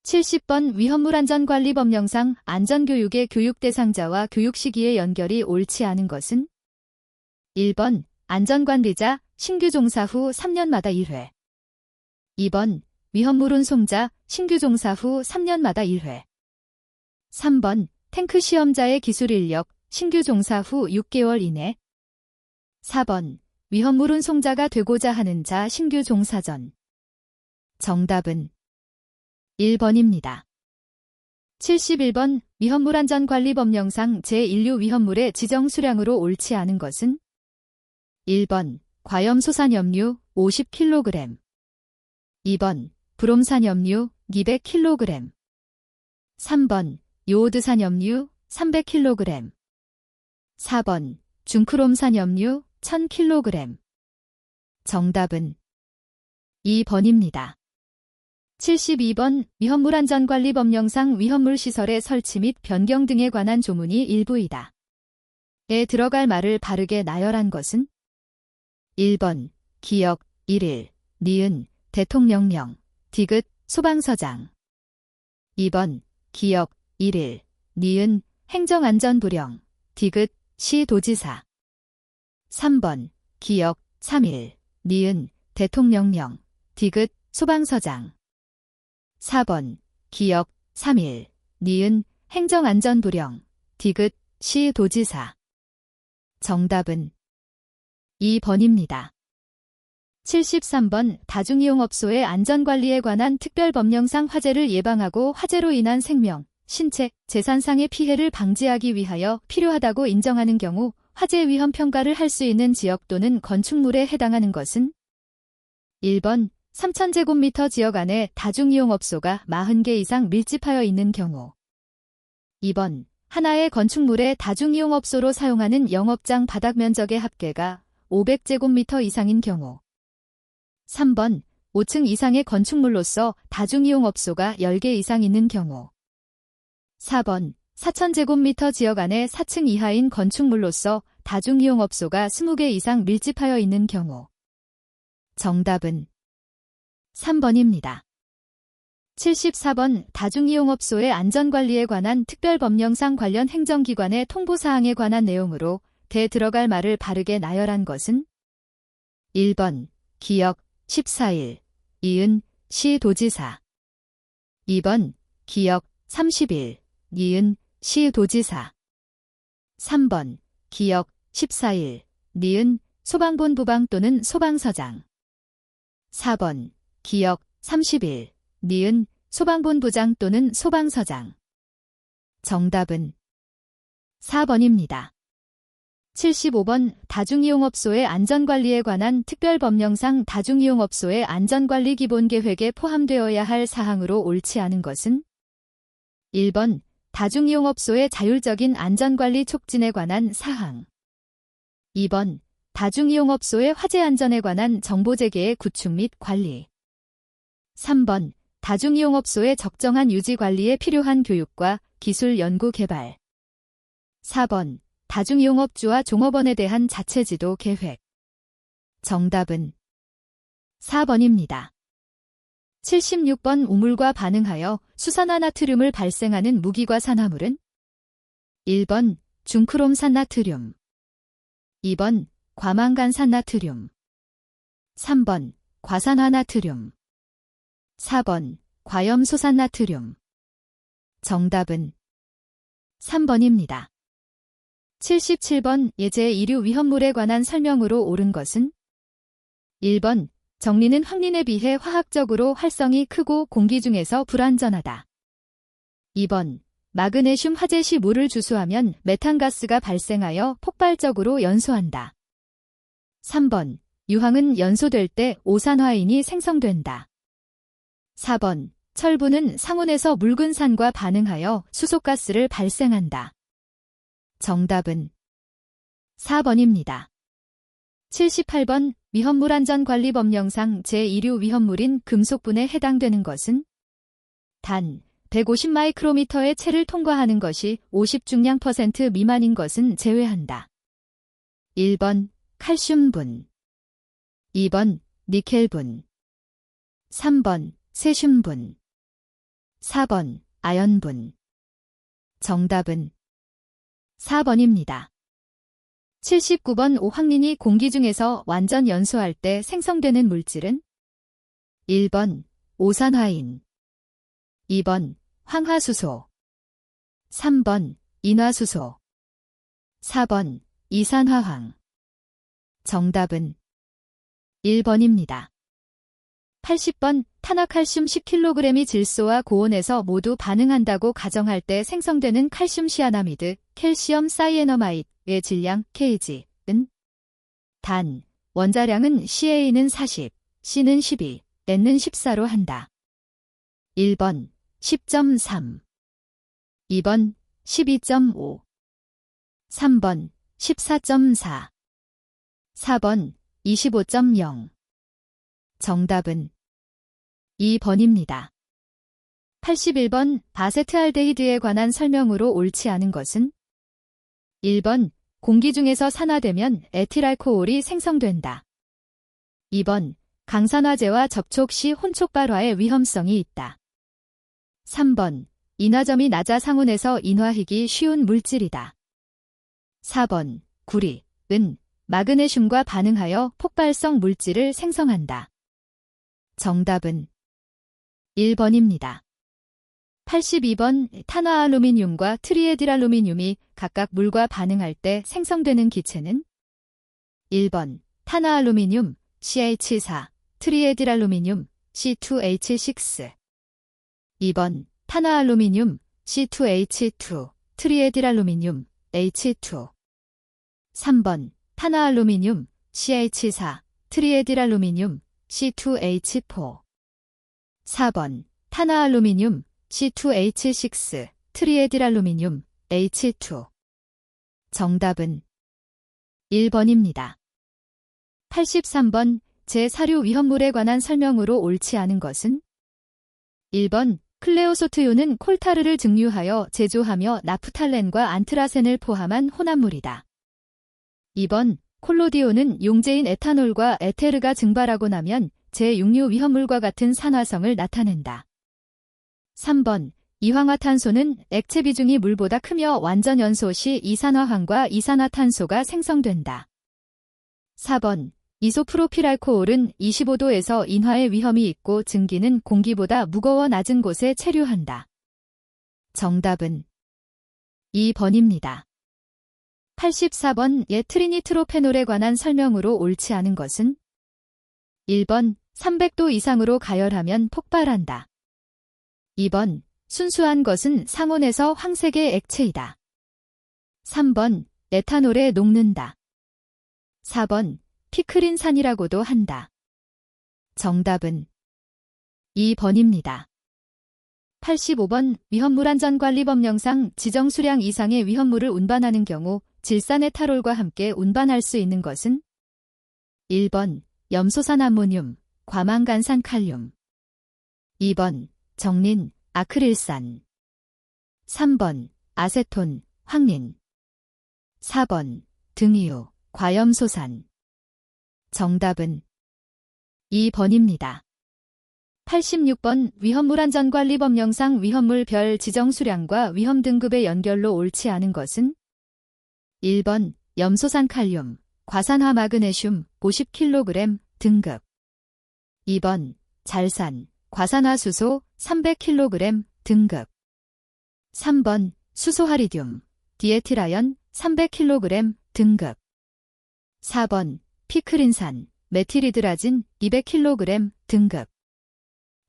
70번 위험물안전관리법령상 안전교육의 교육 대상자와 교육 시기의 연결이 옳지 않은 것은 1번 안전관리자 신규 종사 후 3년마다 1회 2번 위험물 운송자 신규 종사 후 3년마다 1회 3번 탱크 시험자의 기술 인력 신규 종사 후 6개월 이내 4번 위험물 운송자가 되고자 하는 자 신규 종사 전. 정답은 1번입니다. 71번 위험물안전관리법령상 제1류 위험물의 지정 수량으로 옳지 않은 것은 1번 과염소산염류 50kg 2번 브롬산염류 200kg 3번 요오드산염류 300kg 4번 중크롬산염류 1000kg 정답은 2번입니다. 72번 위험물안전관리법령상 위험물시설의 설치 및 변경 등에 관한 조문이 일부이다. 에 들어갈 말을 바르게 나열한 것은 1번 기역 1일 니은 대통령령 디귿 소방서장 2번 기역 1일 니은 행정안전부령 디귿 시도지사 3번 기역 3일 니은 대통령령 디귿 소방서장 4번 기역 3일 니은 행정안전부령 디귿 시도지사 정답은 2번입니다. 73번 다중이용업소의 안전관리에 관한 특별법령상 화재를 예방하고 화재로 인한 생명, 신체, 재산상의 피해를 방지하기 위하여 필요하다고 인정하는 경우 화재 위험 평가를 할 수 있는 지역 또는 건축물에 해당하는 것은 1번 3000제곱미터 지역 안에 다중이용업소가 40개 이상 밀집하여 있는 경우 2번 하나의 건축물에 다중이용업소로 사용하는 영업장 바닥 면적의 합계가 500제곱미터 이상인 경우 3번 5층 이상의 건축물로서 다중이용업소가 10개 이상 있는 경우 4번 4000제곱미터 지역 안에 4층 이하인 건축물로서 다중이용업소가 20개 이상 밀집하여 있는 경우 정답은 3번입니다. 74번 다중이용업소의 안전관리에 관한 특별법령상 관련 행정기관의 통보사항에 관한 내용으로 대 들어갈 말을 바르게 나열한 것은 1번 기역 14일 이은 시도지사 2번 기역 30일 니은 시도지사 3번 기역 14일 니은 소방본부방 또는 소방서장 4번 기역 30일 니은 소방본부장 또는 소방서장 정답은 4번입니다. 75번 다중이용업소의 안전관리에 관한 특별법령상 다중이용업소의 안전관리 기본계획에 포함되어야 할 사항으로 옳지 않은 것은 1번 다중이용업소의 자율적인 안전관리 촉진에 관한 사항 2번 다중이용업소의 화재 안전에 관한 정보재개의 구축 및 관리 3번 다중이용업소의 적정한 유지 관리에 필요한 교육과 기술 연구 개발 4번 다중이용업주와 종업원에 대한 자체지도 계획 정답은 4번입니다. 76번 우물과 반응하여 수산화나트륨을 발생하는 무기과산화물은 1번 중크롬산나트륨 2번 과망간산나트륨 3번 과산화나트륨 4번 과염소산나트륨 정답은 3번입니다. 77번 예제 이류 위험물에 관한 설명으로 옳은 것은 1번 정리는 황린에 비해 화학적으로 활성이 크고 공기 중에서 불안전하다. 2번 마그네슘 화재 시 물을 주수하면 메탄가스가 발생하여 폭발적으로 연소한다. 3번 유황은 연소될 때 오산화인이 생성된다. 4번 철분은 상온에서 묽은 산과 반응하여 수소가스를 발생한다. 정답은 4번입니다. 78번 위험물안전관리법령상 제1류 위험물인 금속분에 해당되는 것은 단 150마이크로미터의 체를 통과하는 것이 50중량 % 미만인 것은 제외한다. 1번 칼슘분 2번 니켈분 3번 세슘분 4번 아연분 정답은 4번입니다. 79번 오황린이 공기 중에서 완전 연소할 때 생성되는 물질은 1번 오산화인 2번 황화수소 3번 인화수소 4번 이산화황 정답은 1번입니다. 80번 탄화칼슘 10kg이 질소와 고온에서 모두 반응한다고 가정할 때 생성되는 칼슘 시아나미드, 캘시엄 사이에너마이드의 질량 kg은 단, 원자량은 CA는 40, C는 12, N는 14로 한다. 1번 10.3 2번 12.5 3번 14.4 4번 25.0 정답은 2번입니다. 81번 바세트알데히드에 관한 설명으로 옳지 않은 것은 1번 공기 중에서 산화되면 에틸알코올이 생성된다. 2번 강산화제와 접촉 시 혼촉발화의 위험성이 있다. 3번 인화점이 낮아 상온에서 인화하기 쉬운 물질이다. 4번 구리, 은, 마그네슘과 반응하여 폭발성 물질을 생성한다. 정답은 1번입니다. 82번 탄화알루미늄과 트리에틸알루미늄이 각각 물과 반응할 때 생성되는 기체는 1번 탄화알루미늄, CH4, 트리에딜알루미늄, C2H6. 2번, 탄화알루미늄, C2H2, 트리에딜알루미늄, H2. 3번, 탄화알루미늄, CH4, 트리에딜알루미늄, C2H4. 4번, 탄화알루미늄, C2H6, 트리에딜알루미늄, H2. 정답은 1번입니다. 83번, 제 사료 위험물에 관한 설명으로 옳지 않은 것은? 1번, 클레오소트유는 콜타르를 증류하여 제조하며 나프탈렌과 안트라센을 포함한 혼합물이다. 2번, 콜로디온은 용제인 에탄올과 에테르가 증발하고 나면 제6류 위험물과 같은 산화성을 나타낸다. 3번, 이황화탄소는 액체 비중이 물보다 크며 완전 연소 시 이산화황과 이산화탄소가 생성된다. 4번, 이소프로필알코올은 25도에서 인화의 위험이 있고 증기는 공기보다 무거워 낮은 곳에 체류한다. 정답은 2번입니다. 84번, 옛 트리니트로페놀에 관한 설명으로 옳지 않은 것은? 1번, 300도 이상으로 가열하면 폭발한다. 2번, 순수한 것은 상온에서 황색의 액체이다. 3번, 에탄올에 녹는다. 4번, 피크린산이라고도 한다. 정답은 2번입니다. 85번, 위험물안전관리법령상 지정 수량 이상의 위험물을 운반하는 경우 질산에타롤과 함께 운반할 수 있는 것은? 1번, 염소산 암모늄, 과망간산 칼륨. 2번, 정린, 아크릴산. 3번, 아세톤, 황린. 4번, 등유, 과염소산. 정답은 2번입니다. 86번, 위험물안전관리법령상 위험물별 지정 수량과 위험 등급의 연결로 옳지 않은 것은? 1번, 염소산 칼륨, 과산화 마그네슘 50kg 등급. 2번, 잘산, 과산화 수소 300kg 등급. 3번, 수소하리듐, 디에틸아연 300kg 등급. 4번, 피크린산, 메틸이드라진 200kg 등급.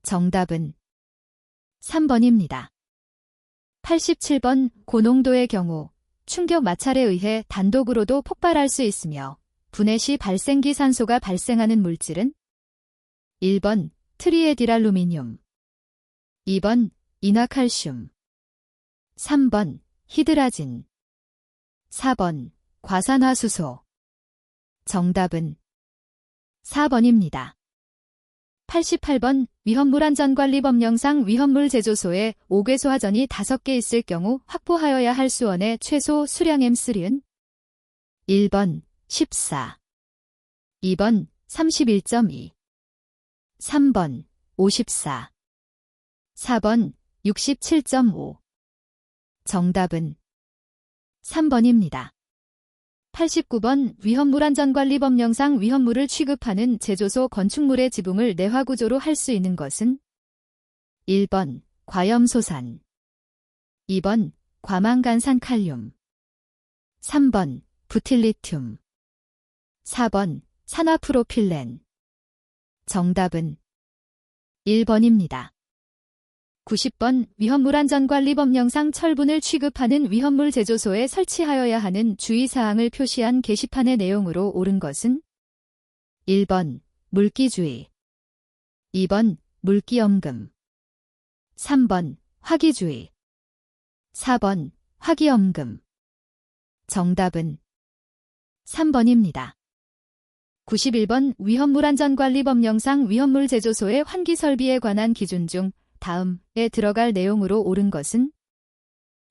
정답은 3번입니다. 87번, 고농도의 경우 충격 마찰에 의해 단독으로도 폭발할 수 있으며 분해 시 발생기 산소가 발생하는 물질은? 1번, 트리에딜알루미늄. 2번, 인화칼슘. 3번, 히드라진. 4번, 과산화수소. 정답은 4번입니다. 88번, 위험물안전관리법령상 위험물 제조소에 5궤소화전이 5개 있을 경우 확보하여야 할 수원의 최소 수량 M3은? 1번, 14. 2번, 31.2. 3번, 54. 4번, 67.5. 정답은 3번입니다. 89번, 위험물안전관리법령상 위험물을 취급하는 제조소 건축물의 지붕을 내화구조로 할 수 있는 것은? 1번, 과염소산. 2번, 과망간산 칼륨. 3번, 부틸리튬. 4번, 산화프로필렌. 정답은 1번입니다. 90번, 위험물안전관리법령상 철분을 취급하는 위험물 제조소에 설치하여야 하는 주의사항을 표시한 게시판의 내용으로 옳은 것은? 1번, 물기주의. 2번, 물기엄금. 3번, 화기주의. 4번, 화기엄금. 정답은 3번입니다. 91번, 위험물안전관리법령상 위험물 제조소의 환기 설비에 관한 기준 중 다음에 들어갈 내용으로 옳은 것은?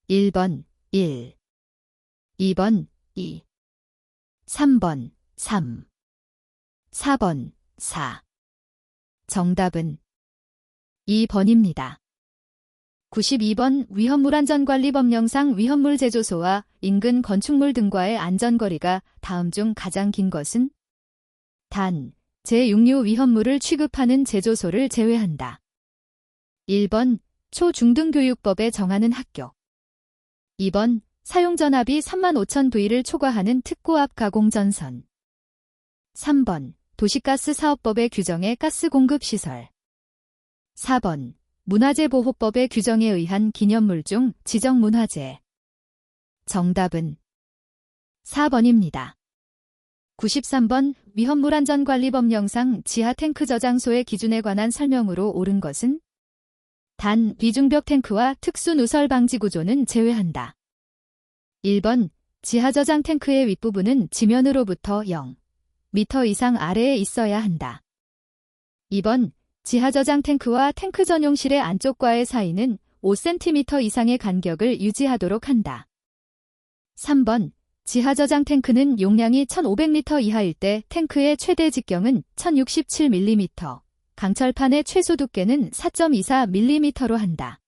1번, 1. 2번, 2. 3번, 3. 4번, 4. 정답은 2번입니다. 92번, 위험물안전관리법령상 위험물 제조소와 인근 건축물 등과의 안전거리가 다음 중 가장 긴 것은? 단, 제6류 위험물을 취급하는 제조소를 제외한다. 1번, 초중등교육법에 정하는 학교. 2번, 사용전압이 35,000V를 초과하는 특고압 가공전선. 3번, 도시가스 사업법의 규정의 가스 공급 시설. 4번. 문화재보호법의 규정에 의한 기념물 중 지정 문화재. 정답은 4번입니다. 93번. 위험물안전관리법령상 지하 탱크 저장소의 기준에 관한 설명으로 옳은 것은? 단, 비중벽 탱크와 특수 누설 방지 구조는 제외한다. 1번. 지하 저장 탱크의 윗부분은 지면으로부터 0m 이상 아래에 있어야 한다. 2번. 지하 저장 탱크와 탱크 전용실의 안쪽과의 사이는 5cm 이상의 간격을 유지하도록 한다. 3번. 지하 저장 탱크는 용량이 1500리터 이하일 때 탱크의 최대 직경은 1067mm, 강철판의 최소 두께는 4.24mm로 한다.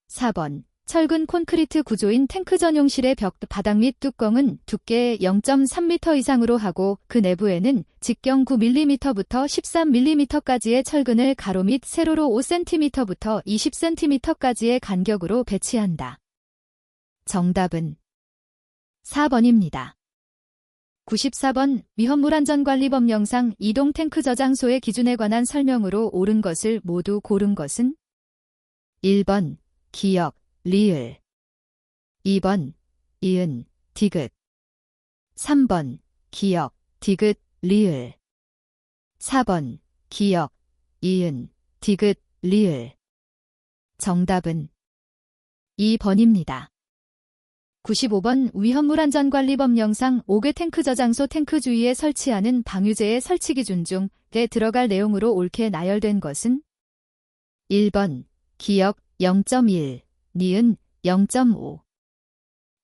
4번. 철근 콘크리트 구조인 탱크 전용실의 벽 바닥 및 뚜껑은 두께 0.3m 이상으로 하고 그 내부에는 직경 9mm부터 13mm까지의 철근을 가로 및 세로로 5cm부터 20cm까지의 간격으로 배치한다. 정답은 4번입니다. 94번. 위험물안전관리법령상 이동 탱크 저장소의 기준에 관한 설명으로 옳은 것을 모두 고른 것은? 1번. 기역, 리을. 2번. 이은, 디귿. 3번. 기역, 디귿, 리을. 4번. 기역, 이은, 디귿, 리을. 정답은 2번입니다. 95번. 위험물안전관리법령상 5개 탱크 저장소 탱크 주위에 설치하는 방유제의 설치 기준 중에 들어갈 내용으로 옳게 나열된 것은? 1번. 기역 0.1, 니은 0.5.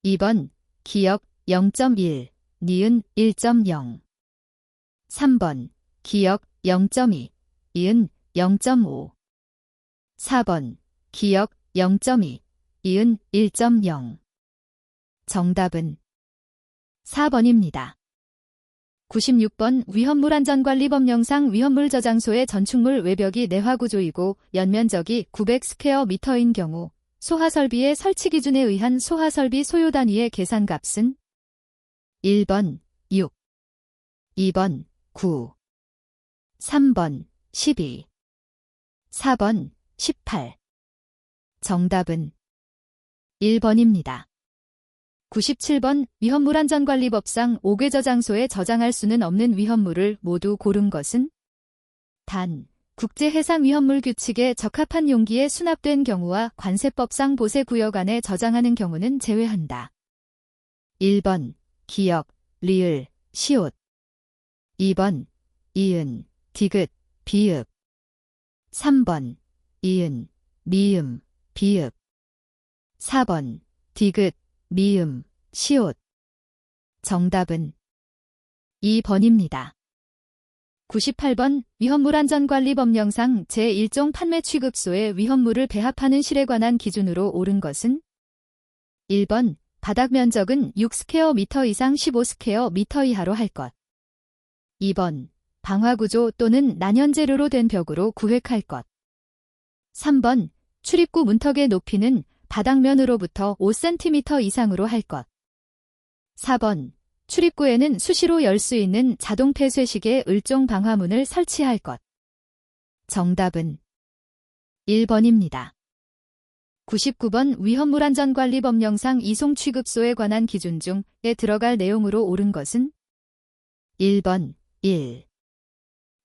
2번. 기역 0.1, 니은 1.0. 3번. 기역 0.2, 이은 0.5. 4번. 기역 0.2, 이은 1.0. 정답은 4번입니다. 96번. 위험물안전관리법령상 위험물 저장소의 전축물 외벽이 내화구조이고 연면적이 900스퀘어미터인 경우 소하설비의 설치 기준에 의한 소하설비 소요 단위의 계산값은? 1번 6, 2번 9, 3번 12, 4번 18. 정답은 1번입니다. 97번. 위험물안전관리법상 5개 저장소에 저장할 수는 없는 위험물을 모두 고른 것은? 단, 국제해상위험물 규칙에 적합한 용기에 수납된 경우와 관세법상 보세구역 안에 저장하는 경우는 제외한다. 1번. 기역, 리을, 시옷. 2번. 이은, 디귿, 비읍. 3번. 이은, 미음, 비읍. 4번. 디귿, 미음, 시옷. 정답은 2번입니다. 98번. 위험물안전관리법령상 제1종 판매 취급소에 위험물을 배합하는 실에 관한 기준으로 옳은 것은? 1번. 바닥 면적은 6스퀘어미터 이상 15스퀘어미터 이하로 할 것. 2번. 방화구조 또는 난연재료로 된 벽으로 구획할 것. 3번. 출입구 문턱의 높이는 바닥면으로부터 5cm 이상으로 할 것. 4번. 출입구에는 수시로 열 수 있는 자동 폐쇄식의 을종 방화문을 설치할 것. 정답은 1번입니다. 99번. 위험물안전관리법령상 이송 취급소에 관한 기준 중에 들어갈 내용으로 옳은 것은? 1번 1,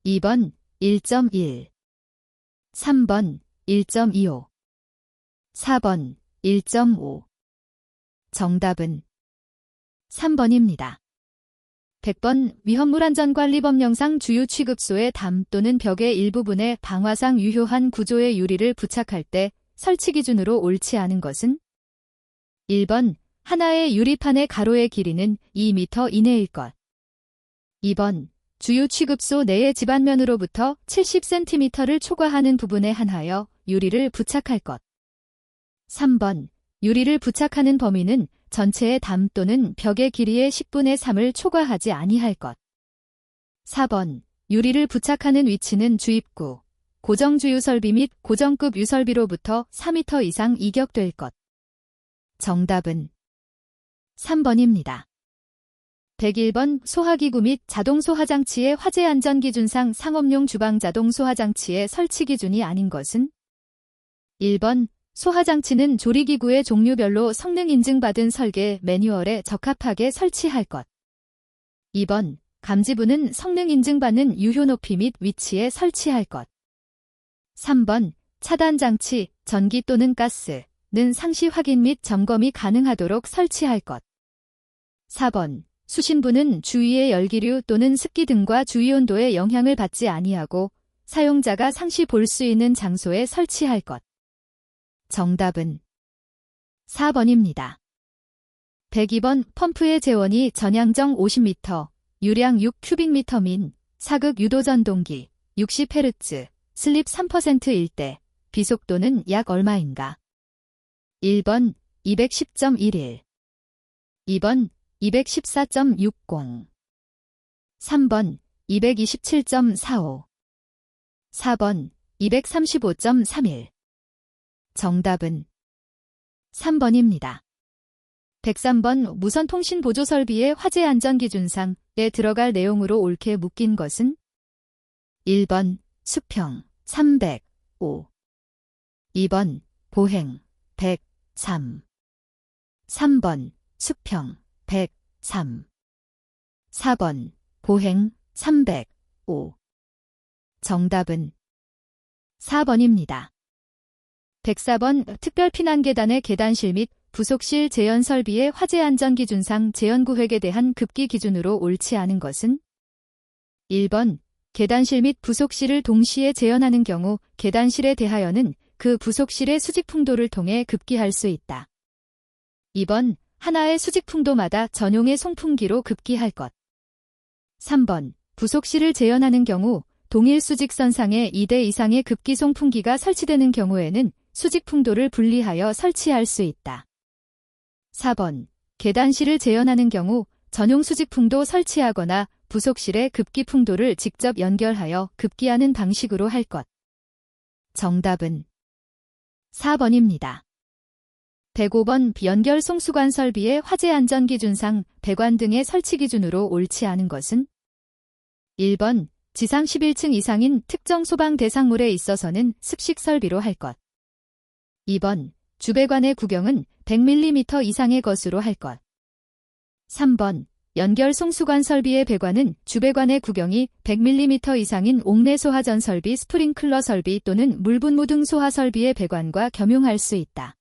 2번 1.1, 3번 1.25, 4번 1.5. 정답은 3번입니다. 100번. 위험물안전관리법령상 주요 취급소의 담 또는 벽의 일부분에 방화상 유효한 구조의 유리를 부착할 때 설치 기준으로 옳지 않은 것은? 1번. 하나의 유리판의 가로의 길이는 2m 이내일 것. 2번. 주요 취급소 내의 지반면으로부터 70cm를 초과하는 부분에 한하여 유리를 부착할 것. 3번. 유리를 부착하는 범위는 전체의 담 또는 벽의 길이의 10분의 3을 초과하지 아니할 것. 4번. 유리를 부착하는 위치는 주입구, 고정주유설비 및 고정급 유설비로부터 4m 이상 이격될 것. 정답은 3번입니다. 101번 소화기구 및 자동소화장치의 화재 안전기준상 상업용 주방 자동소화장치의 설치 기준이 아닌 것은 1번 소화장치는 조리기구의 종류별로 성능 인증받은 설계 매뉴얼에 적합하게 설치할 것. 2번 감지부는 성능 인증받는 유효 높이 및 위치에 설치할 것. 3번 차단장치, 전기 또는 가스는 상시 확인 및 점검이 가능하도록 설치할 것. 4번 수신부는 주위의 열기류 또는 습기 등과 주위온도에 영향을 받지 아니하고 사용자가 상시 볼 수 있는 장소에 설치할 것. 정답은 4번입니다. 102번 펌프의 제원이 전향정 50m, 유량 6큐빅미터 민, 사극 유도전동기, 60Hz, 슬립 3%일 때 비속도는 약 얼마인가? 1번 210.11, 2번 214.60, 3번 227.45, 4번 235.31. 정답은 3번입니다. 103번 무선통신보조설비의 화재 안전기준상에 들어갈 내용으로 옳게 묶인 것은 1번 수평 305, 2번 보행 103, 3번 수평 103, 4번 보행 305. 정답은 4번입니다. 104번 특별피난계단의 계단실 및 부속실 제연 설비의 화재 안전기준상 제연구획에 대한 급기 기준으로 옳지 않은 것은 1번 계단실 및 부속실을 동시에 제연하는 경우 계단실에 대하여는 그 부속실의 수직풍도를 통해 급기할 수 있다. 2번 하나의 수직풍도마다 전용의 송풍기로 급기할 것. 3번 부속실을 제연하는 경우 동일 수직선상에 2대 이상의 급기 송풍기가 설치되는 경우에는 수직풍도를 분리하여 설치할 수 있다. 4번 계단실을 제연하는 경우 전용 수직풍도 설치하거나 부속실의 급기 풍도를 직접 연결하여 급기하는 방식으로 할 것. 정답은 4번입니다. 105번 연결 송수관 설비의 화재 안전기준상 배관 등의 설치 기준으로 옳지 않은 것은 1번 지상 11층 이상인 특정 소방 대상물에 있어서는 습식 설비로 할 것. 2번 주배관의 구경은 100mm 이상의 것으로 할 것. 3번 연결 송수관 설비의 배관은 주배관의 구경이 100mm 이상인 옥내 소하전 설비, 스프링클러 설비 또는 물분무 등 소하 설비의 배관과 겸용할 수 있다.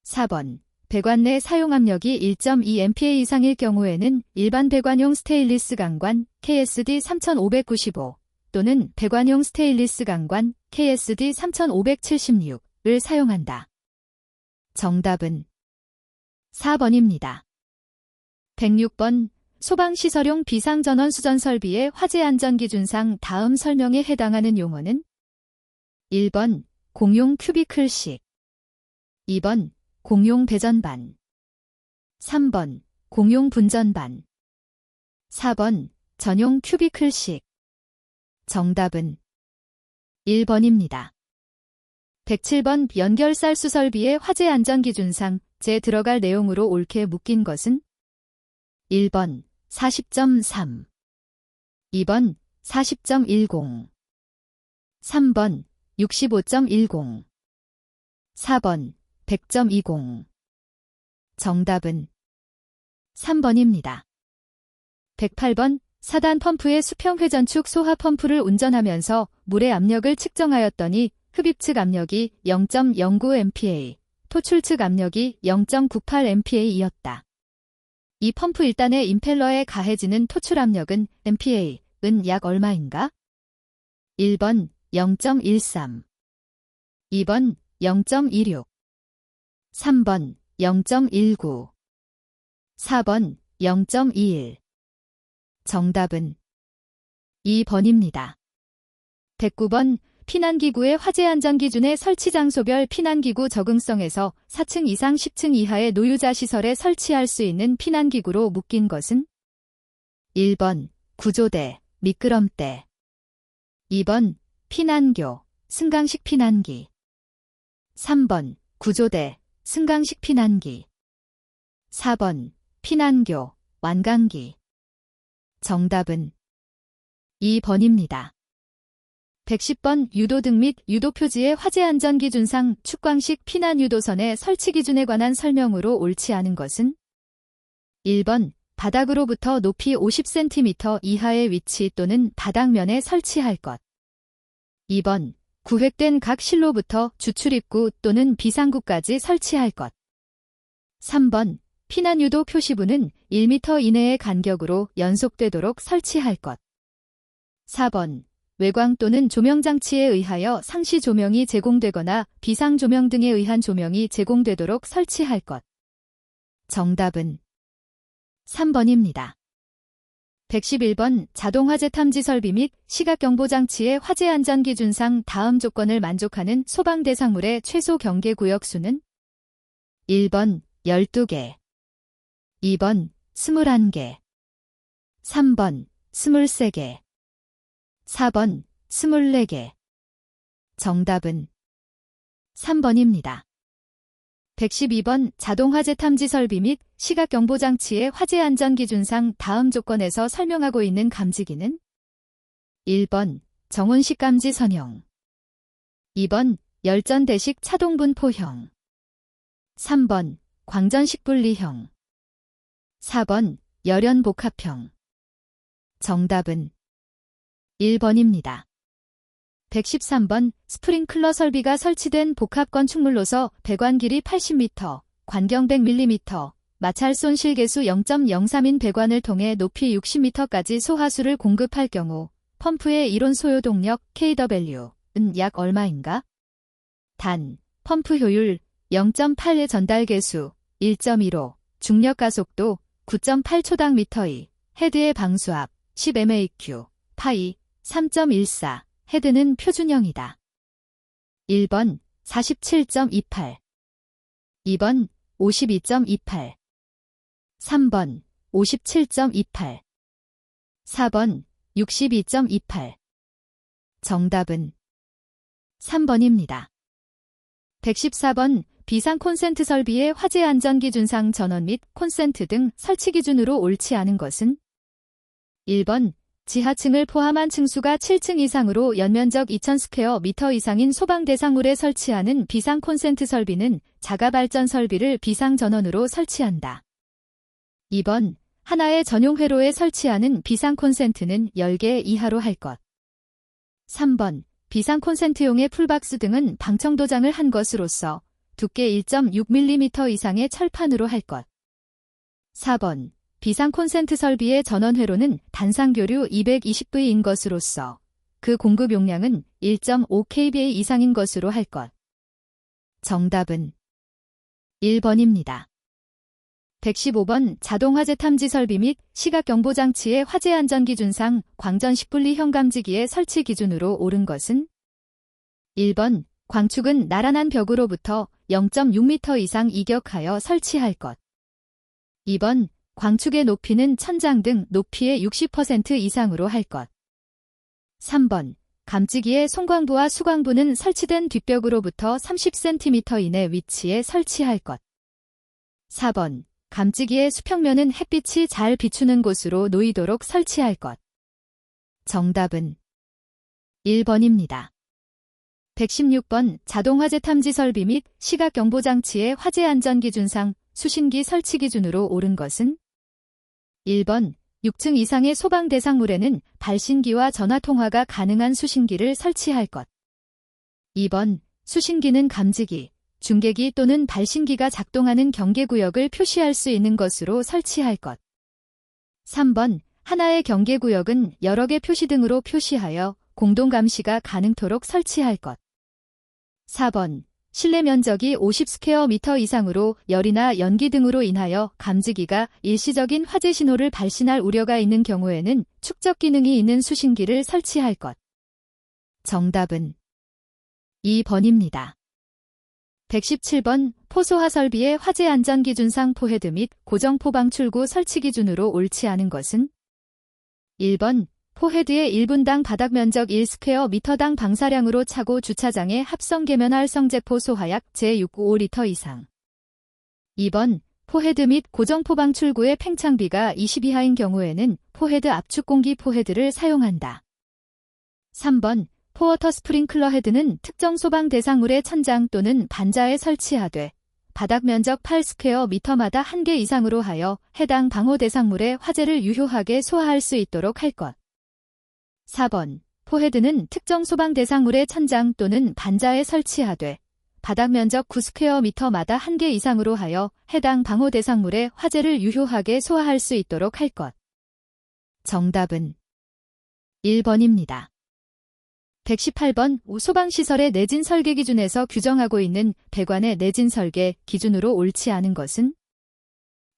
4번 배관 내 사용 압력이 1.2A 이상일 경우에는 일반 배관용 스테인리스 강관 KSD 3595 또는 배관용 스테인리스 강관 KSD 3576을 사용한다. 정답은 4번입니다. 106번 소방시설용 비상전원 수전 설비의 화재 안전기준상 다음 설명에 해당하는 용어는 1번 공용 큐비클식, 2번 공용 배전반, 3번 공용 분전반, 4번 전용 큐비클식. 정답은 1번입니다. 107번 연결쌀수 설비의 화재 안전기준상 제 들어갈 내용으로 옳게 묶인 것은 1번 40.3, 2번 40.10, 3번 65.10, 4번 100.20. 정답은 3번입니다. 108번 사단 펌프의 수평 회전축 소하 펌프를 운전하면서 물의 압력을 측정하였더니 흡입 측 압력이 0.09MPa, 토출 측 압력이 0.98MPa이었다. 이 펌프 1단의 임펠러에 가해지는 토출 압력은 MPa은 약 얼마인가? 1번 0.13, 2번 0.26, 3번 0.19, 4번 0.21. 정답은 2번입니다. 109번 피난기구의 화재 안전기준의 설치 장소별 피난기구 적응성에서 4층 이상 10층 이하의 노유자 시설에 설치할 수 있는 피난기구로 묶인 것은 1번 구조대, 미끄럼대, 2번 피난교, 승강식 피난기, 3번 구조대, 승강식 피난기, 4번 피난교, 완강기. 정답은 2번입니다. 110번 유도등 및 유도표지의 화재 안전 기준상 축광식 피난 유도선의 설치 기준에 관한 설명으로 옳지 않은 것은 1번 바닥으로부터 높이 50cm 이하의 위치 또는 바닥면에 설치할 것. 2번 구획된 각 실로부터 주출입구 또는 비상구까지 설치할 것. 3번 피난 유도 표시부는 1m 이내의 간격으로 연속되도록 설치할 것. 4번 외광 또는 조명장치에 의하여 상시 조명이 제공되거나 비상조명 등에 의한 조명이 제공되도록 설치할 것. 정답은 3번입니다. 111번 자동화재 탐지 설비 및 시각경보장치의 화재 안전 기준상 다음 조건을 만족하는 소방 대상물의 최소 경계 구역 수는 1번 12개, 2번 21개, 3번 23개, 4번 24개. 정답은 3번입니다. 112번 자동화재 탐지 설비 및 시각경보장치의 화재 안전 기준상 다음 조건에서 설명하고 있는 감지기는 1번 정온식 감지 선형, 2번 열전대식 차동분포형, 3번 광전식 분리형, 4번 열연복합형. 정답은 1번입니다. 113번 스프링클러 설비가 설치된 복합 건축물로서 배관 길이 80m, 관경 100mm, 마찰 손실 계수 0.03인 배관을 통해 높이 60m까지 소하수를 공급할 경우 펌프의 이론 소요 동력 kW은 약 얼마인가? 단, 펌프 효율 0.8의 전달 계수 1.15, 중력 가속도 9.8초당 미터2, 헤드의 방수압 10 MAQ, 파이 3.14, 헤드는 표준형이다. 1번 47.28, 2번 52.28, 3번 57.28, 4번 62.28. 정답은 3번입니다. 114번 비상 콘센트 설비의 화재 안전 기준상 전원 및 콘센트 등 설치 기준으로 옳지 않은 것은 1번 지하층을 포함한 층수가 7층 이상으로 연면적 2000스퀘어미터 이상인 소방 대상물에 설치하는 비상 콘센트 설비는 자가 발전 설비를 비상 전원으로 설치한다. 2번 하나의 전용 회로에 설치하는 비상 콘센트는 10개 이하로 할 것. 3번 비상 콘센트용의 풀박스 등은 방청 도장을 한 것으로서 두께 1.6mm 이상의 철판으로 할 것. 4번 비상 콘센트 설비의 전원 회로는 단상교류 220V인 것으로서 그 공급 용량은 1.5kVA 이상인 것으로 할 것. 정답은 1번입니다. 115번 자동화재 탐지 설비 및 시각경보장치의 화재 안전 기준상 광전식 분리형 감지기의 설치 기준으로 옳은 것은 1번 광축은 나란한 벽으로부터 0.6m 이상 이격하여 설치할 것. 2번 광축의 높이는 천장 등 높이의 60% 이상으로 할 것. 3번 감지기의 송광부와 수광부는 설치된 뒷벽으로부터 30cm 이내 위치에 설치할 것. 4번 감지기의 수평면은 햇빛이 잘 비추는 곳으로 놓이도록 설치할 것. 정답은 1번입니다. 116번 자동화재 탐지 설비 및 시각경보장치의 화재 안전 기준상 수신기 설치 기준으로 옳은 것은 1번 6층 이상의 소방 대상물에는 발신기와 전화통화가 가능한 수신기를 설치할 것. 2번 수신기는 감지기, 중계기 또는 발신기가 작동하는 경계구역을 표시할 수 있는 것으로 설치할 것. 3번 하나의 경계구역은 여러 개 표시등으로 표시하여 공동감시가 가능토록 설치할 것. 4번 실내 면적이 50스퀘어미터 이상으로 열이나 연기 등으로 인하여 감지기가 일시적인 화재 신호를 발신할 우려가 있는 경우에는 축적 기능이 있는 수신기를 설치할 것. 정답은 2번입니다. 117번 포소화 설비의 화재 안전 기준상 포헤드 및 고정포 방출구 설치 기준으로 옳지 않은 것은 1번 포헤드의 1분당 바닥 면적 1스퀘어미터당 방사량으로 차고 주차장에 합성 계면활성 제포 소화약 제695리터 이상. 2번 포헤드 및 고정포 방출구의 팽창비가 20 이하인 경우에는 포헤드 압축 공기 포헤드를 사용한다. 3번 포워터 스프링클러 헤드는 특정 소방 대상물의 천장 또는 반자에 설치하되 바닥 면적 8스퀘어미터마다 1개 이상으로 하여 해당 방호 대상물의 화재를 유효하게 소화할 수 있도록 할 것. 4번 포헤드는 특정 소방 대상물의 천장 또는 반자에 설치하되 바닥 면적 9스퀘어미터마다 1개 이상으로 하여 해당 방호 대상물의 화재를 유효하게 소화할 수 있도록 할 것. 정답은 1번입니다. 118번 소방시설의 내진 설계 기준에서 규정하고 있는 배관의 내진 설계 기준으로 옳지 않은 것은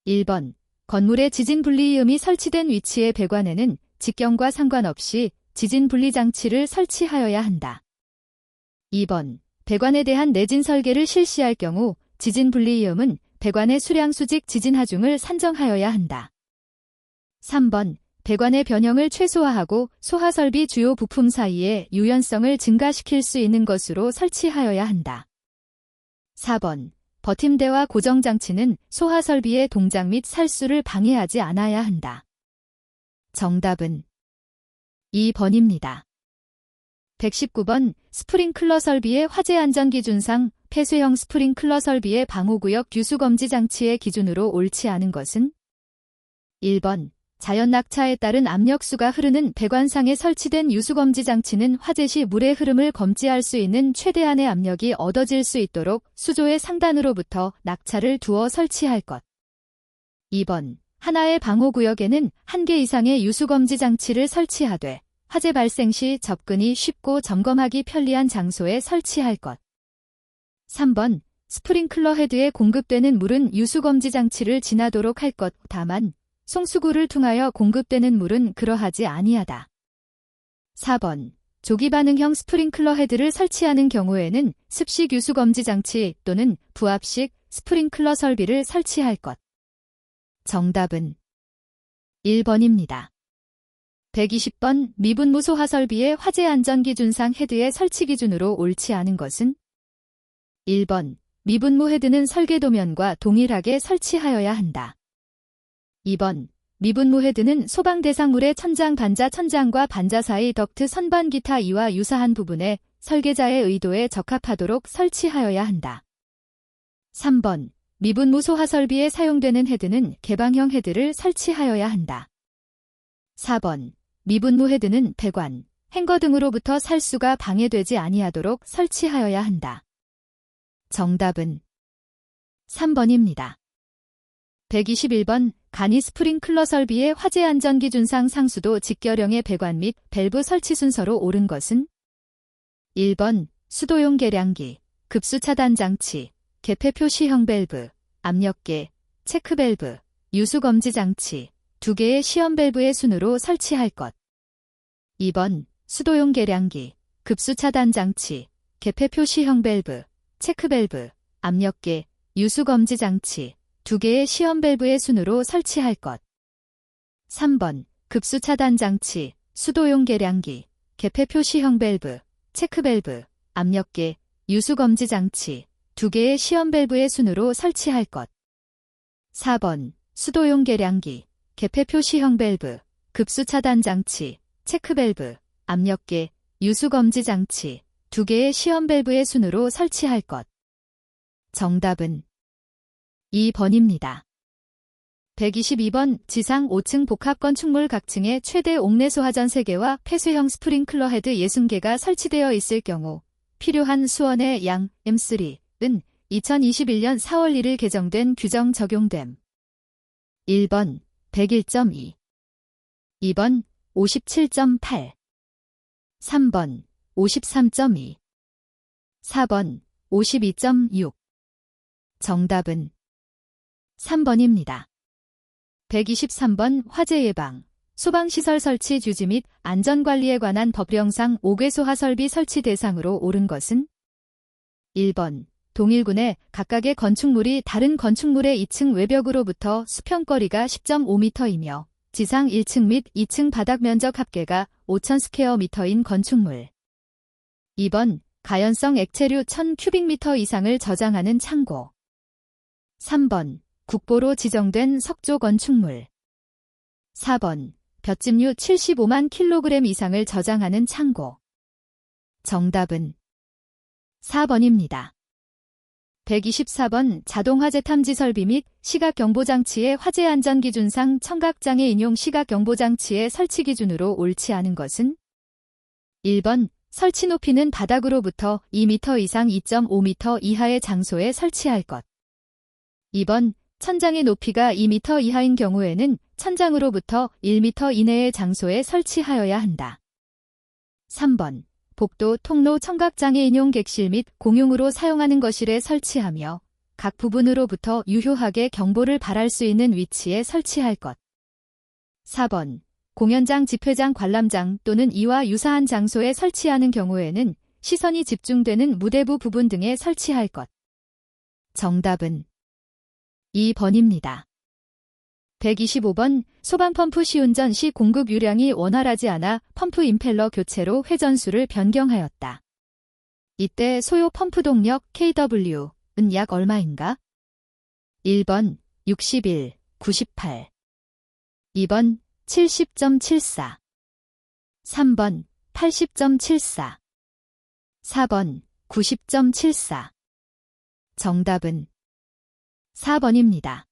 1번 건물의 지진 분리이음이 설치된 위치의 배관에는 직경과 상관없이 지진 분리 장치를 설치하여야 한다. 2번 배관에 대한 내진 설계를 실시할 경우 지진 분리이음은 배관의 수량 수직 지진 하중을 산정하여야 한다. 3번 배관의 변형을 최소화하고 소하설비 주요 부품 사이의 유연성을 증가시킬 수 있는 것으로 설치하여야 한다. 4번 버팀대와 고정장치는 소하설비의 동작 및 살수를 방해하지 않아야 한다. 정답은 2번입니다. 119번 스프링클러 설비의 화재 안전 기준상 폐쇄형 스프링클러 설비의 방호구역 유수검지 장치의 기준으로 옳지 않은 것은 1번 자연 낙차에 따른 압력수가 흐르는 배관상에 설치된 유수검지 장치는 화재 시 물의 흐름을 검지할 수 있는 최대한의 압력이 얻어질 수 있도록 수조의 상단으로부터 낙차를 두어 설치할 것. 2번 하나의 방호구역에는 1개 이상의 유수검지 장치를 설치하되 화재 발생 시 접근이 쉽고 점검하기 편리한 장소에 설치할 것. 3번 스프링클러 헤드에 공급되는 물은 유수검지 장치를 지나도록 할 것. 다만 송수구를 통하여 공급되는 물은 그러하지 아니하다. 4번 조기반응형 스프링클러 헤드를 설치하는 경우에는 습식 유수검지 장치 또는 부압식 스프링클러 설비를 설치할 것. 정답은 1번입니다. 120번 미분무 소하 설비의 화재 안전 기준상 헤드의 설치 기준으로 옳지 않은 것은 1번 미분무 헤드는 설계 도면과 동일하게 설치하여야 한다. 2번 미분무 헤드는 소방 대상물의 천장 반자 천장과 반자 사이 덕트 선반 기타 이와 유사한 부분에 설계자의 의도에 적합하도록 설치하여야 한다. 3번 미분무 소하 설비에 사용되는 헤드는 개방형 헤드를 설치하여야 한다. 4번 미분무 헤드는 배관, 행거 등으로부터 살수가 방해되지 아니하도록 설치하여야 한다. 정답은 3번입니다. 121번 간이 스프링클러 설비의 화재 안전 기준상 상수도 직결형의 배관 및 밸브 설치 순서로 옳은 것은 1번 수도용 계량기, 급수 차단 장치, 개폐 표시형 밸브, 압력계, 체크 밸브, 유수 검지 장치, 2개의 시험 밸브의 순으로 설치할 것. 2번 수도용 계량기, 급수 차단 장치, 개폐 표시형 밸브, 체크 밸브, 압력계, 유수 검지 장치, 2개의 시험 밸브의 순으로 설치할 것. 3번 급수 차단 장치, 수도용 계량기, 개폐 표시형 밸브, 체크 밸브, 압력계, 유수 검지 장치, 2개의 시험 밸브의 순으로 설치할 것. 4번 수도용 계량기, 개폐 표시형 밸브, 급수 차단 장치, 체크 밸브, 압력계, 유수 검지 장치, 2개의 시험 밸브의 순으로 설치할 것. 정답은 2번입니다. 122번 지상 5층 복합 건축물 각층에 최대 옥내 소화전 3개와 폐쇄형 스프링클러 헤드 60개가 설치되어 있을 경우 필요한 수원의 양 M3은 2021년 4월 1일 개정된 규정 적용됨. 1번 101.2 2번 57.8 3번 53.2 4번 52.6 정답은 3번입니다. 123번 화재 예방, 소방시설 설치 주지 및 안전관리에 관한 법령상 5개 소하 설비 설치 대상으로 옳은 것은 1번 동일군의 각각의 건축물이 다른 건축물의 2층 외벽으로부터 수평거리가 10.5m이며 지상 1층 및 2층 바닥 면적 합계가 5,000스퀘어미터인 건축물. 2번 가연성 액체류 1,000큐빅미터 이상을 저장하는 창고. 3번 국보로 지정된 석조 건축물. 4번. 볏짚류 75만 kg 이상을 저장하는 창고. 정답은 4번입니다. 124번 자동화재 탐지 설비 및 시각경보장치의 화재 안전기준상 청각장애 인용 시각경보장치의 설치 기준으로 옳지 않은 것은? 1번 설치 높이는 바닥으로부터 2m 이상 2.5m 이하의 장소에 설치할 것. 2번 천장의 높이가 2m 이하인 경우에는 천장으로부터 1m 이내의 장소에 설치하여야 한다. 3번 복도, 통로, 청각장애 인용 객실 및 공용으로 사용하는 거실에 설치하며 각 부분으로부터 유효하게 경보를 발할 수 있는 위치에 설치할 것. 4번 공연장, 집회장, 관람장 또는 이와 유사한 장소에 설치하는 경우에는 시선이 집중되는 무대부 부분 등에 설치할 것. 정답은 2번입니다. 125번 소방펌프 시운전 시 공급 유량이 원활하지 않아 펌프 임펠러 교체로 회전수를 변경하였다. 이때 소요 펌프 동력 kW은 약 얼마인가? 1번 61, 98 2번 70.74 3번 80.74 4번 90.74 정답은 4번입니다.